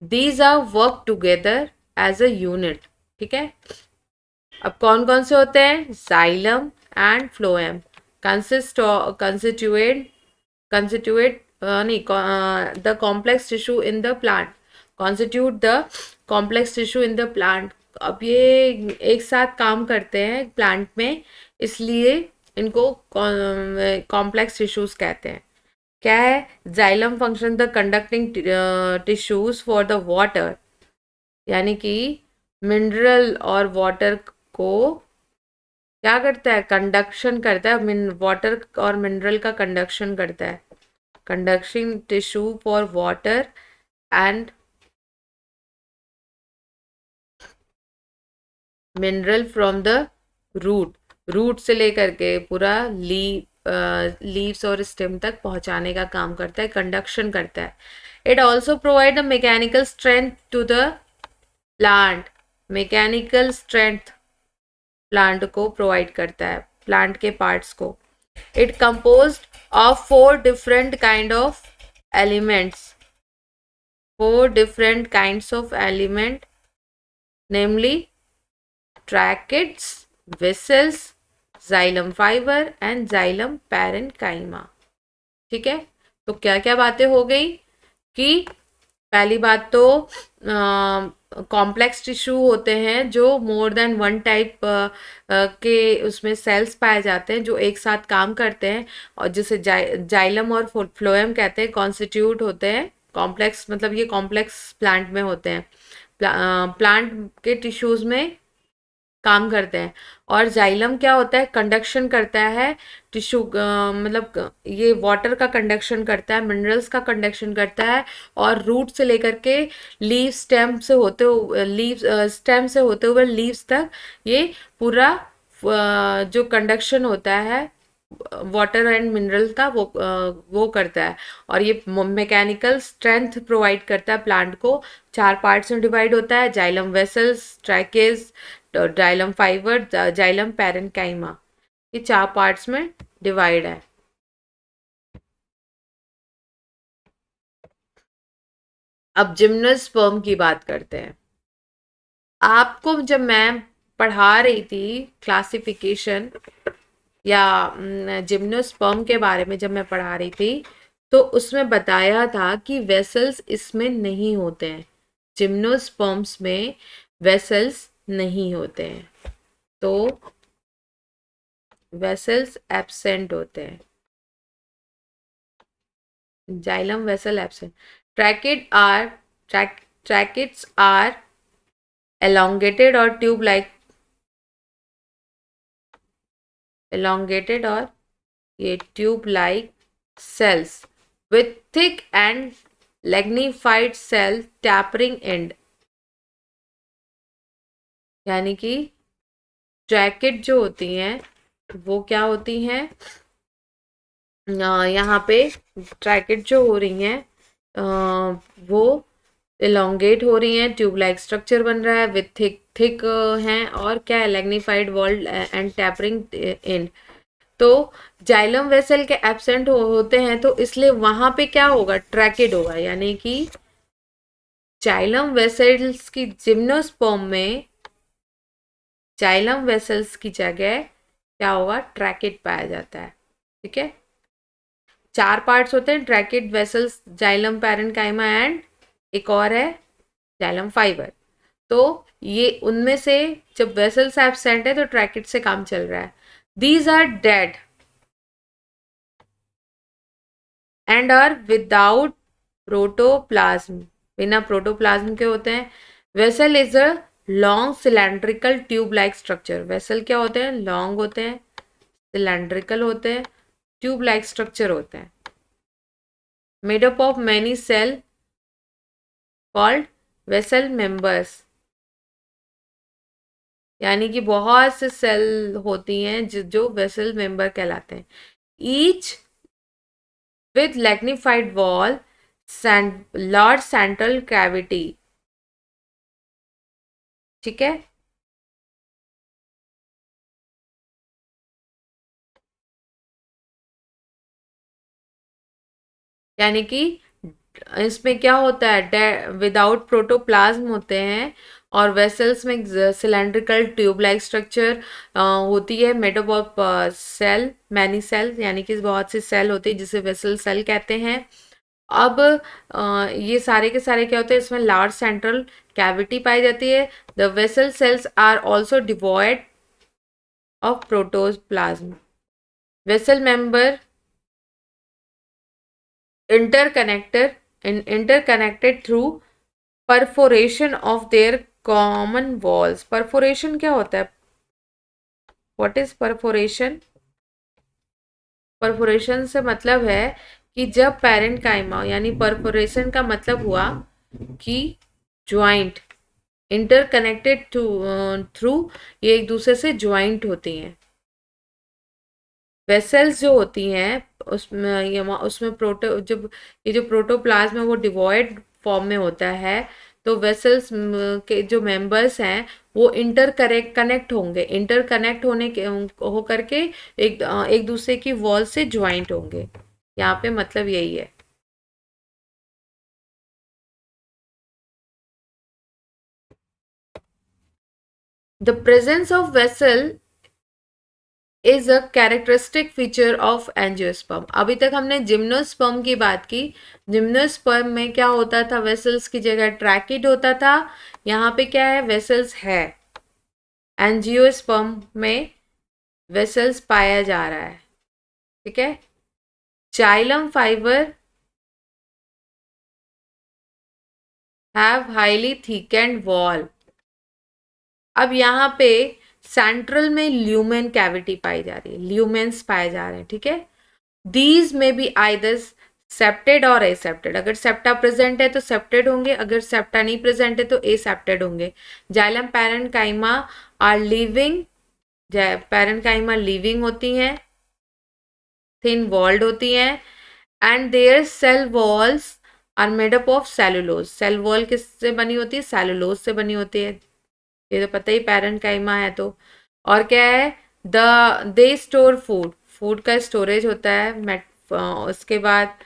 these are work together as a unit. ठीक है, अब कौन कौन से होते हैं? जाइलम एंड फ्लोएम constitute नहीं the complex tissue in the plant, constitute the complex tissue in the plant। अब ये एक साथ काम करते हैं प्लांट में, इसलिए इनको कॉम्प्लेक्स टिश्यूज कहते हैं। क्या है? Xylem function the conducting tissues for the water, यानी कि मिनरल और वाटर को क्या करता है? कंडक्शन करता है। वाटर और मिनरल का कंडक्शन करता है। Conduction tissue for water and mineral from the root, root से लेकर के पूरा लीव्स और स्टेम तक पहुंचाने का काम करता है, कंडक्शन करता है। It also provide the mechanical strength to the plant, mechanical strength plant को प्रोवाइड करता है, प्लांट के पार्ट्स को। It composed of 4 different kind of elements, 4 different kinds of element, namely tracheids, vessels, xylem fiber and xylem parenchyma। ठीक है, तो क्या क्या बातें हो गई कि पहली बात तो कॉम्प्लेक्स टिश्यू होते हैं जो मोर देन वन टाइप के उसमें सेल्स पाए जाते हैं जो एक साथ काम करते हैं, और जिसे जाइलम और फ्लोएम कहते हैं, कॉन्स्टिट्यूट होते हैं। कॉम्प्लेक्स मतलब ये कॉम्प्लेक्स प्लांट में होते हैं, प्लांट के टिश्यूज में काम करते हैं। और जाइलम क्या होता है, कंडक्शन करता है टिश्यू, मतलब ये वाटर का कंडक्शन करता है, मिनरल्स का कंडक्शन करता है, और रूट से लेकर के लीव स्टेम से होते हुए स्टेम से होते हुए लीव्स तक ये पूरा जो कंडक्शन होता है वाटर एंड मिनरल का, वो करता है। और ये मैकेनिकल स्ट्रेंथ प्रोवाइड करता है प्लांट को। 4 पार्ट्स में डिवाइड होता है, xylem vessels, tracheids, xylem fibre, xylem parenchyma. ये 4 पार्ट्स में डिवाइड है। अब जिम्नोस्पर्म की बात करते हैं। आपको जब मैं पढ़ा रही थी क्लासिफिकेशन या जिम्नोस्पर्म के बारे में जब मैं पढ़ा रही थी, तो उसमें बताया था कि वेसल्स इसमें नहीं होते हैं। जिम्नोस्पर्म्स में वेसल्स नहीं होते हैं, तो वेसल्स एब्सेंट होते हैं। Xylem vessel absent. Tracheid are tracheids are elongated or tube like, elongated और ये tube like cells with thick and lignified cell tapering end। यानी कि ट्रैकेट जो होती हैं वो क्या होती हैं, यहाँ पे ट्रैकेट जो हो रही हैं वो elongate हो रही हैं, ट्यूब लाइक स्ट्रक्चर बन रहा है, विथ थिक थिक हैं, और क्या है, magnified walled and tapering end. तो जाइलम वेसल के एब्सेंट होते हैं, तो इसलिए वहां पे क्या होगा, ट्रैकेड होगा। यानी कि जाइलम वेसल्स की जिम्नोस्पर्म में जाइलम वेसल्स की जगह क्या होगा, ट्रैकेड पाया जाता है। ठीक है, 4 पार्ट्स होते हैं, tracheid vessels, xylem parenchyma and एक और है जाइलम फाइबर। तो ये उनमें से जब वेसल्स एब्सेंट है तो ट्रैकेड से काम चल रहा है। These are dead and are without protoplasm. बिना प्रोटोप्लाज्म के होते हैं। Vessel is a long cylindrical tube like structure. Vessel क्या होते हैं, लॉन्ग होते हैं, सिलेंड्रिकल होते हैं, ट्यूब लाइक स्ट्रक्चर होते हैं, made up of many cell called vessel members. यानी कि बहुत से सेल होती हैं जो वेसल मेंबर कहलाते हैं। Each with magnified wall, large central cavity. ठीक है, यानी कि इसमें क्या होता है, विदाउट प्रोटोप्लाज्म होते हैं, और वेसल्स में सिलेंड्रिकल ट्यूब लाइक स्ट्रक्चर होती है, made up of cell, many cell, यानी कि बहुत सी सेल होती है जिसे वेसल सेल कहते हैं। अब ये सारे के सारे क्या होते हैं, इसमें लार्ज सेंट्रल कैविटी पाई जाती है। The vessel cells are also devoid of protoplasm. Vessel member interconnected interconnected through perforation of their common walls। perforation क्या होता है, what is perforation? perforation से मतलब है कि जब पेरेंट काइमा, यानी perforation का मतलब हुआ कि ज्वाइंट, इंटरकनेक्टेड थ्रू, ये एक दूसरे से ज्वाइंट होती हैं। वेसल्स जो होती हैं उसमें उसमें प्रोटो जब ये जो प्रोटोप्लाज्म है वो डिवॉइड फॉर्म में होता है, तो वेसल्स के जो मेंबर्स हैं वो कनेक्ट होंगे, इंटरकनेक्ट होने के हो करके एक दूसरे की वॉल से ज्वाइंट होंगे। यहाँ पे मतलब यही है। The presence of vessel is a characteristic feature of angiosperm. अभी तक हमने जिम्नोस्पर्म की बात की। जिम्नोस्पर्म में क्या होता था, वेसल्स की जगह ट्रैकिड होता था। यहाँ पे क्या है, वेसल्स है। एंजियोस्पर्म में वेसल्स पाया जा रहा है, ठीक है। Xylem fibre have highly thickened wall. अब यहाँ पे सेंट्रल में ल्यूमेन कैविटी पाई जा रही है, ल्यूमेन्स पाए जा रहे हैं, ठीक है। दीज में बी आइदर सेप्टेड और एसेप्टेड। अगर सेप्टा प्रेजेंट है तो सेप्टेड होंगे, अगर सेप्टा नहीं प्रेजेंट है तो एसेप्टेड होंगे। Xylem parenchyma are living, parenchyma living होती हैं, थिन वॉल्ड होती हैं, and their cell walls are made up of cellulose. Cell wall किससे बनी होती है, सेलुलोज से बनी होती है, ये तो पता ही पैरेन्काइमा है तो। और क्या है, the they store food, food का स्टोरेज होता है। उसके बाद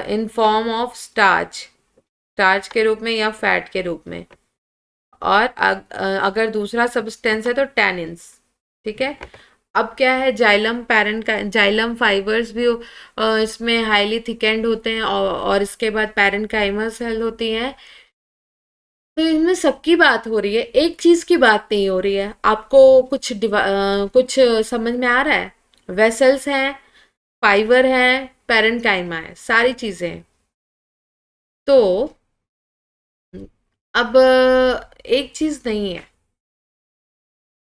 इन फॉर्म ऑफ स्टार्च, स्टार्च के रूप में या फैट के रूप में। और अगर दूसरा सब्सटेंस है तो टैनिन्स, ठीक है। अब क्या है, जाइलम पैरेंट का, जाइलम फाइबर्स भी इसमें हाईली थिकेंड होते हैं, और इसके बाद पैरेन्काइमा सेल होती हैं। तो इनमें सबकी बात हो रही है, एक चीज की बात नहीं हो रही है। आपको कुछ समझ में आ रहा है? वेसल्स हैं, फाइबर है, पैरेन्काइमा है, सारी चीजें हैं। तो अब एक चीज नहीं है।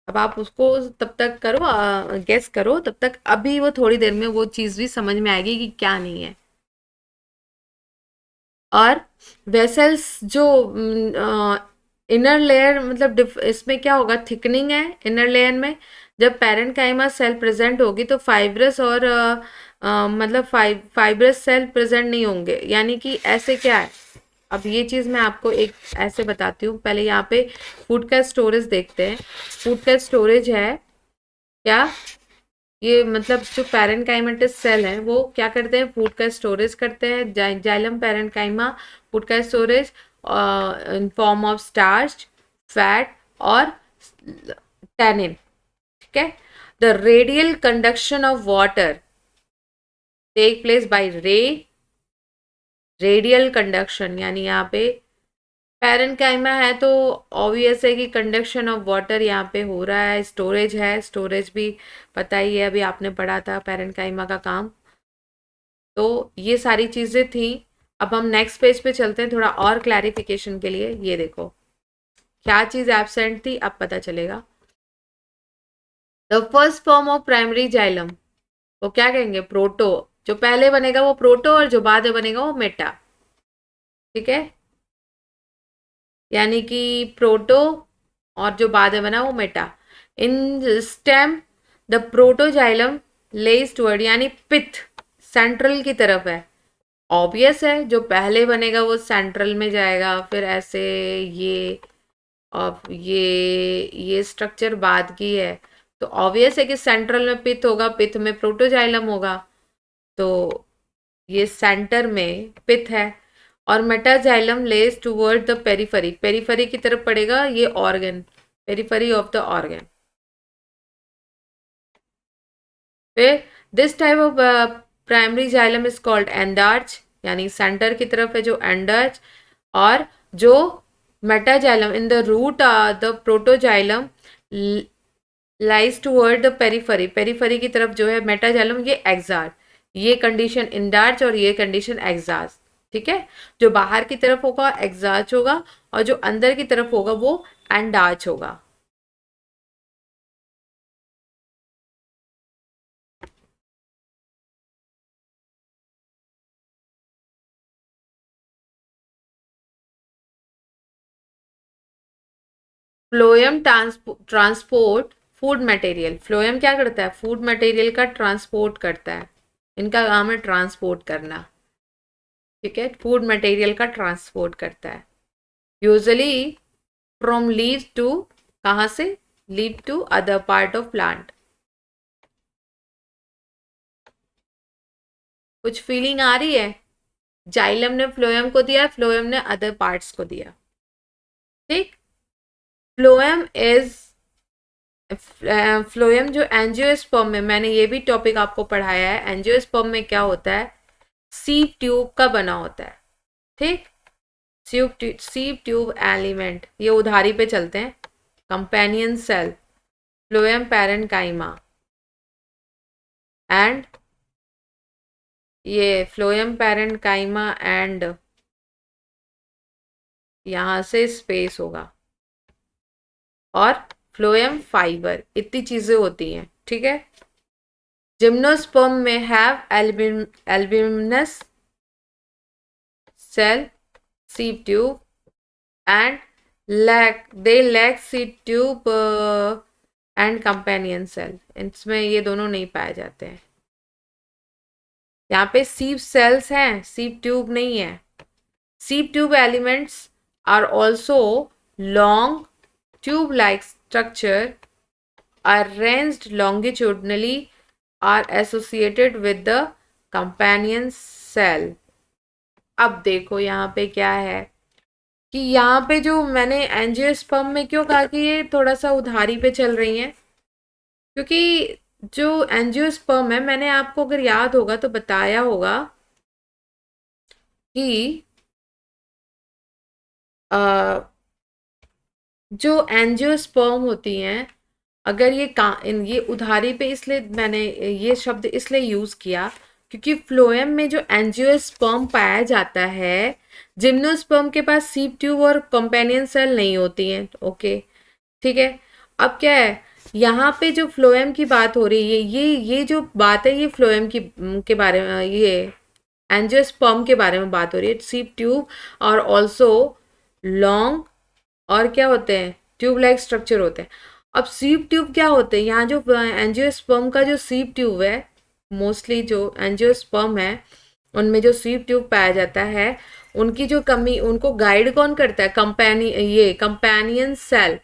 अब आप उसको तब तक करो, गेस करो तब तक, अभी वो थोड़ी देर में वो चीज भी समझ में आएगी कि क्या नहीं है। और वेसल्स जो इनर लेयर, मतलब इसमें क्या होगा, थिकनिंग है इनर लेयर में। जब पैरेन्काइमा सेल प्रेजेंट होगी तो फाइब्रस और मतलब फाइब्रस सेल प्रेजेंट नहीं होंगे, यानी कि ऐसे क्या है। अब ये चीज़ मैं आपको एक ऐसे बताती हूँ। पहले यहाँ पे फूड का स्टोरेज देखते हैं। फूड का स्टोरेज है क्या, ये मतलब जो पैरेन्काइमेटस सेल हैं वो क्या करते हैं, फूड का स्टोरेज करते हैं। जाइलम पैरेन्काइमा फूड का storage in form of starch, fat और टैनिन, ठीक है। The radial conduction of water take place by radial conduction, यानी यहाँ पे पैरेन्काइमा है तो ऑब्वियस है कि कंडक्शन ऑफ वाटर यहाँ पे हो रहा है। स्टोरेज है, स्टोरेज भी पता ही है, अभी आपने पढ़ा था पैरेन्काइमा का काम। तो ये सारी चीज़ें थी। अब हम नेक्स्ट पेज पे चलते हैं थोड़ा और क्लैरिफिकेशन के लिए। ये देखो क्या चीज़ एब्सेंट थी, अब पता चलेगा। The first form of primary xylem, वो क्या कहेंगे, प्रोटो। जो पहले बनेगा वो प्रोटो और जो बाद में बनेगा वो मेटा, ठीक है। यानी कि प्रोटो और जो बाद में बना वो meta. In stem the protoxylem lies toward, यानी पिथ सेंट्रल की तरफ है। ऑब्वियस है जो पहले बनेगा वो सेंट्रल में जाएगा, फिर ऐसे ये, और ये स्ट्रक्चर बाद की है तो ऑब्वियस है कि सेंट्रल में पिथ होगा, पिथ में प्रोटोजाइलम होगा। तो ये सेंटर में पिथ है। और metaxylem lies toward the periphery, periphery की तरफ पड़ेगा ये organ, periphery of the organ. फिर this type of primary xylem is called endarch, यानी सेंटर की तरफ है जो एंडार्च। और जो metaxylem in the root the protoxylem lies toward the periphery, periphery की तरफ जो है मेटाजाइलम, ये एक्सार। ये कंडीशन इंडार्च और ये कंडीशन एक्सास, ठीक है। जो बाहर की तरफ होगा एक्साच होगा और जो अंदर की तरफ होगा वो एंडार्च होगा। Phloem transport food material, phloem क्या करता है, फूड मटेरियल का ट्रांसपोर्ट करता है। इनका काम है ट्रांसपोर्ट करना, ठीक है। फूड मटेरियल का ट्रांसपोर्ट करता है यूजली फ्रॉम लीव टू, कहाँ से, leave to other part of plant. कुछ फीलिंग आ रही है? जाइलम ने फ्लोएम को दिया, फ्लोएम ने अदर पार्ट्स को दिया, ठीक। फ्लोएम इज फ्लोएम जो एंजियोस्पर्म में, मैंने ये भी टॉपिक आपको पढ़ाया है, एंजियोस्पर्म में क्या होता है, सीव ट्यूब का बना होता है, ठीक। सीव ट्यूब एलिमेंट, ये उधारी पे चलते हैं। Companion cell, phloem parenchyma and, ये फ्लोएम पैरेन्काइमा एंड यहां से स्पेस होगा, और फ्लोएम फाइबर, इतनी चीजें होती हैं, ठीक है। जिम्नोस्पर्म में have albuminous cell, sieve tube and they lack seed tube and companion cell, इसमें ये दोनों नहीं पाए जाते हैं। यहाँ पे सीव सेल्स हैं, सीव ट्यूब नहीं है। Sieve tube elements are also long tube like structure arranged longitudinally are associated with the companion cell। अब देखो यहाँ पे क्या है कि यहाँ पे जो मैंने एंजियोस्पर्म में क्यों कहा कि ये थोड़ा सा उधारी पे चल रही हैं, क्योंकि जो एंजियोस्पर्म है, मैंने आपको अगर याद होगा तो बताया होगा कि जो एंजियोस्पर्म होती हैं, अगर ये उधारी पे, इसलिए मैंने ये शब्द इसलिए यूज किया क्योंकि फ्लोएम में जो एंजियोस्पर्म पाया जाता है, जिम्नोस्पर्म के पास सीव ट्यूब और कंपेनियन सेल नहीं होती हैं, ओके, ठीक है। अब क्या है, यहाँ पे जो फ्लोएम की बात हो रही है, ये जो बात है, ये फ्लोएम की के बारे में, ये एंजियोस्पर्म के बारे में बात हो रही है। सीव ट्यूब और ऑल्सो लॉन्ग, और क्या होते हैं, ट्यूब लाइक स्ट्रक्चर होते हैं। अब सीव ट्यूब क्या होते हैं, यहाँ जो एंजियोस्पर्म का जो सीव ट्यूब है, मोस्टली जो एंजियोस्पर्म है उनमें जो सीव ट्यूब पाया जाता है, उनकी जो कमी, उनको गाइड कौन करता है, कंपेनियन सेल,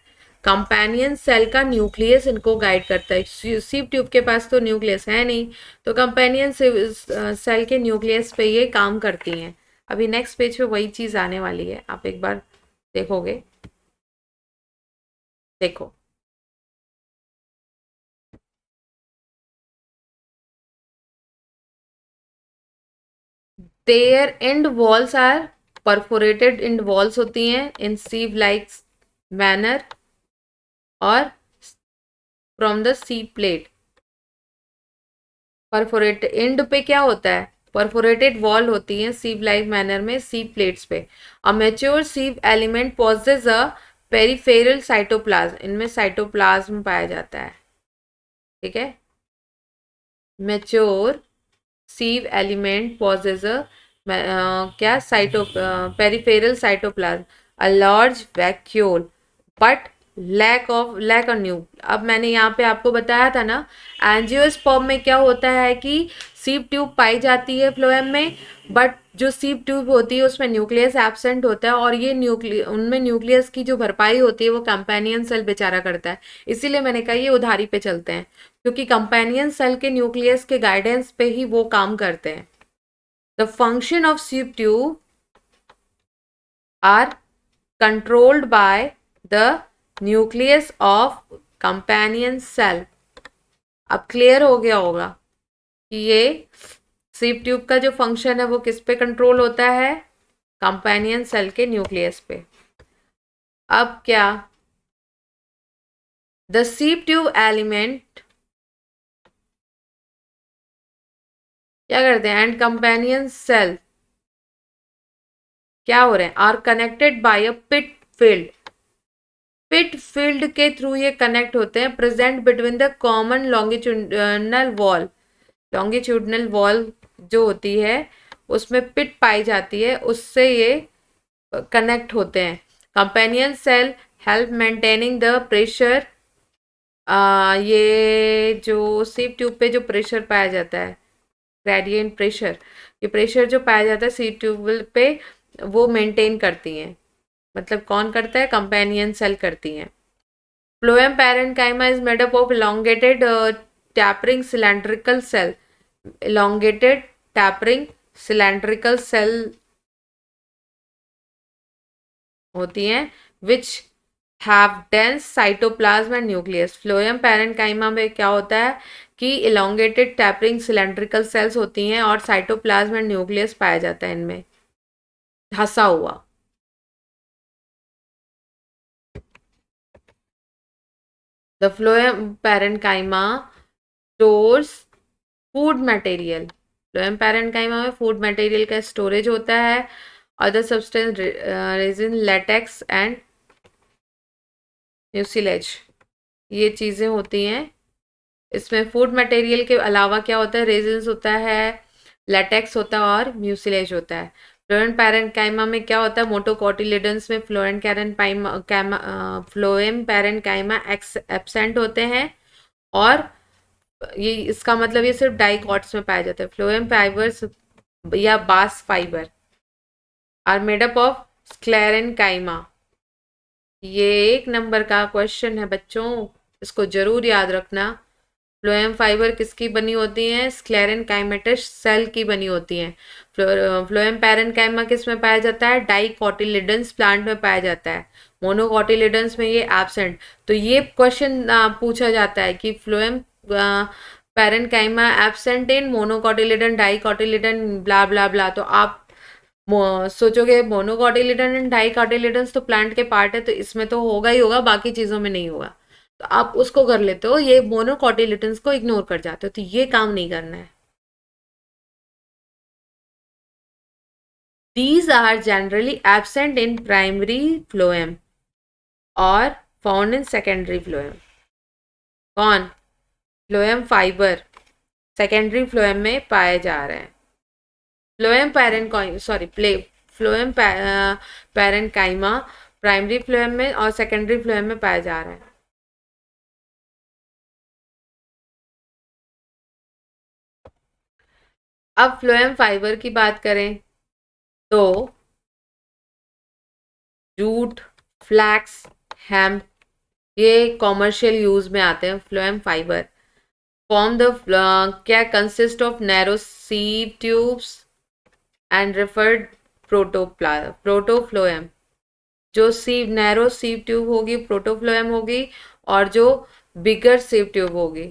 कंपेनियन सेल का न्यूक्लियस इनको गाइड करता है। सीव ट्यूब के पास तो न्यूक्लियस है नहीं, तो कंपेनियन सेल के न्यूक्लियस पे ये काम करती हैं। अभी नेक्स्ट पेज पे वही चीज आने वाली है, आप एक बार देखोगे, देखो। Their end walls are perforated, end walls होती हैं इन सीव लाइक मैनर, और from the sieve plate, perforate end पे क्या होता है, परफोरेटेड वॉल होती है सीव लाइक मैनर में सीव प्लेट्स पे। A mature sieve element possesses a peripheral cytoplasm, इनमें साइटोप्लाज्म पाया जाता है, ठीक है। Mature sieve element possesses a क्या, peripheral cytoplasm, a large vacuole but lack a new. अब मैंने यहाँ पे आपको बताया था ना, एंजियोस्पर्म में क्या होता है कि सीव ट्यूब पाई जाती है फ्लोएम में, बट जो सीव ट्यूब होती है उसमें न्यूक्लियस एब्सेंट होता है, और ये उनमें न्यूक्लियस की जो भरपाई होती है वो कंपेनियन सेल बेचारा करता है। इसीलिए मैंने कहा ये उधारी पे चलते हैं, क्योंकि कंपेनियन सेल के न्यूक्लियस के गाइडेंस पे ही वो काम करते हैं। The function of sieve tube are controlled by the nucleus of companion cell. अब क्लियर हो गया होगा कि ये सीव ट्यूब का जो फंक्शन है वो किस पे कंट्रोल होता है, कंपेनियन सेल के न्यूक्लियस पे। अब क्या, द सीव ट्यूब एलिमेंट क्या करते हैं, एंड कंपेनियन सेल क्या हो रहे हैं, are connected by a pit field, pit field के थ्रू ये कनेक्ट होते हैं, present between the common longitudinal wall, longitudinal wall जो होती है उसमें पिट पाई जाती है, उससे ये कनेक्ट होते हैं। Companion cell help maintaining the pressure, ये जो सीव ट्यूब पे जो प्रेशर पाया जाता है, ग्रेडियंट प्रेशर, ये प्रेशर जो पाया जाता है सीव ट्यूब पे, वो मेंटेन करती हैं। मतलब कौन करता है, कंपेनियन सेल करती हैं। Phloem parenchyma is made up of elongated tapering cylindrical cell, elongated tapering cylindrical cell होती हैं, which have dense cytoplasm and nucleus. Phloem parenchyma में क्या होता है कि इलोंगेटेड टैपरिंग सिलेंड्रिकल सेल्स होती हैं और साइटोप्लाज्म एंड न्यूक्लियस पाया जाता है इनमें धंसा हुआ। The phloem parenchyma stores food material. Phloem parenchyma में फूड मटेरियल का स्टोरेज होता है। Other substance resin latex and mucilage, ये चीज़ें होती हैं इसमें। फूड मटेरियल के अलावा क्या होता है, रेजिन्स होता है, लेटेक्स होता है और म्यूसिलेज होता है। फ्लोएम पैरेन्काइमा में क्या होता है, मोटोकोटिलिडन्स में फ्लोएम पैरेन्काइमा एब्सेंट होते हैं और ये इसका मतलब ये सिर्फ डाइकॉट्स में पाया जाता है। फ्लोएम फाइबर्स या bast fibre are made up of sclerenchyma. ये एक नंबर का क्वेश्चन है बच्चों, इसको जरूर याद रखना। फ्लोएम फाइबर किसकी बनी होती हैं, स्क्लेरेन्काइमेटस सेल की बनी होती हैं। फ्लोएम पैरेन्काइमा किस में पाया जाता है, डाइकोटिलिडन्स प्लांट में पाया जाता है। मोनोकोटिलिडन्स में ये एब्सेंट। तो ये क्वेश्चन पूछा जाता है कि phloem parenchyma absent in monocotyledon dicotyledon blah blah blah. तो आप सोचोगे मोनोकोटिलिडन एंड डाइकोटिलिडन्स तो प्लांट के पार्ट है, तो इसमें तो होगा ही होगा, बाकी चीज़ों में नहीं होगा। तो आप उसको कर लेते हो, ये मोनोकोटिलिडन्स को इग्नोर कर जाते हो, तो ये काम नहीं करना है। These are generally absent in primary phloem और found in secondary phloem। कौन, फ्लोएम फाइबर सेकेंडरी फ्लोएम में पाए जा रहे हैं। Phloem phloem parenchyma primary phloem में और सेकेंडरी फ्लोएम में पाया जा रहा है। अब फ्लोएम फाइबर की बात करें तो जूट, फ्लैक्स, हेम्प, ये कॉमर्शियल यूज में आते हैं। फ्लोएम फाइबर फॉर्म द क्या consist of narrow sieve tubes and referred protophloem. जो सीव नैरो सीव ट्यूब होगी प्रोटोफ्लोएम होगी, और जो बिगर सीव ट्यूब होगी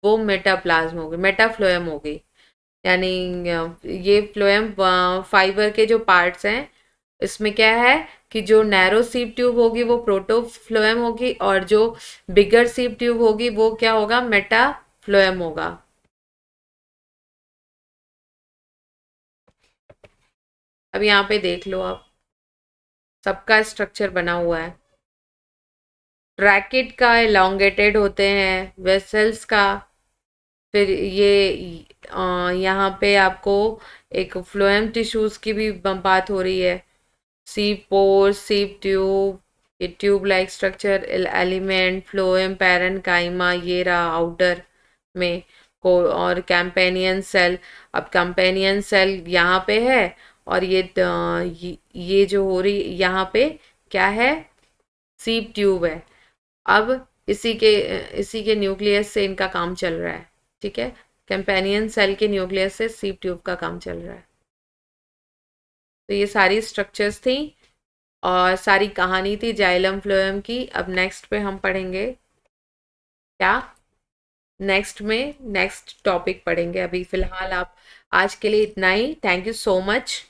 वो मेटाप्लाज्म होगी, मेटाफ्लोएम होगी। यानी ये फ्लोएम फाइबर के जो पार्ट्स हैं इसमें क्या है कि जो नैरो सीव ट्यूब होगी वो प्रोटोफ्लोएम होगी, और जो बिगर सीव ट्यूब होगी वो क्या होगा, मेटाफ्लोएम होगा। अब यहाँ पे देख लो आप, सबका स्ट्रक्चर बना हुआ है। ब्रैकेट का एलोंगेटेड होते हैं, वेसल्स का। फिर ये यहाँ पे आपको एक फ्लोएम टिश्यूज की भी बात हो रही है। सीव पोर, सीव ट्यूब, ये tube like structure element, phloem parenchyma ये रहा आउटर में को, और कैंपेनियन सेल। अब कैंपेनियन सेल यहाँ पे है और ये जो हो रही यहाँ पे क्या है, सीव ट्यूब है। अब इसी के न्यूक्लियस से इनका काम चल रहा है, ठीक है। कैंपेनियन सेल के न्यूक्लियस से सीव ट्यूब का काम चल रहा है। तो ये सारी स्ट्रक्चर्स थी और सारी कहानी थी जाइलम फ्लोएम की। अब नेक्स्ट पे हम पढ़ेंगे क्या, नेक्स्ट में नेक्स्ट टॉपिक पढ़ेंगे। अभी फिलहाल आप आज के लिए इतना ही। Thank you so much.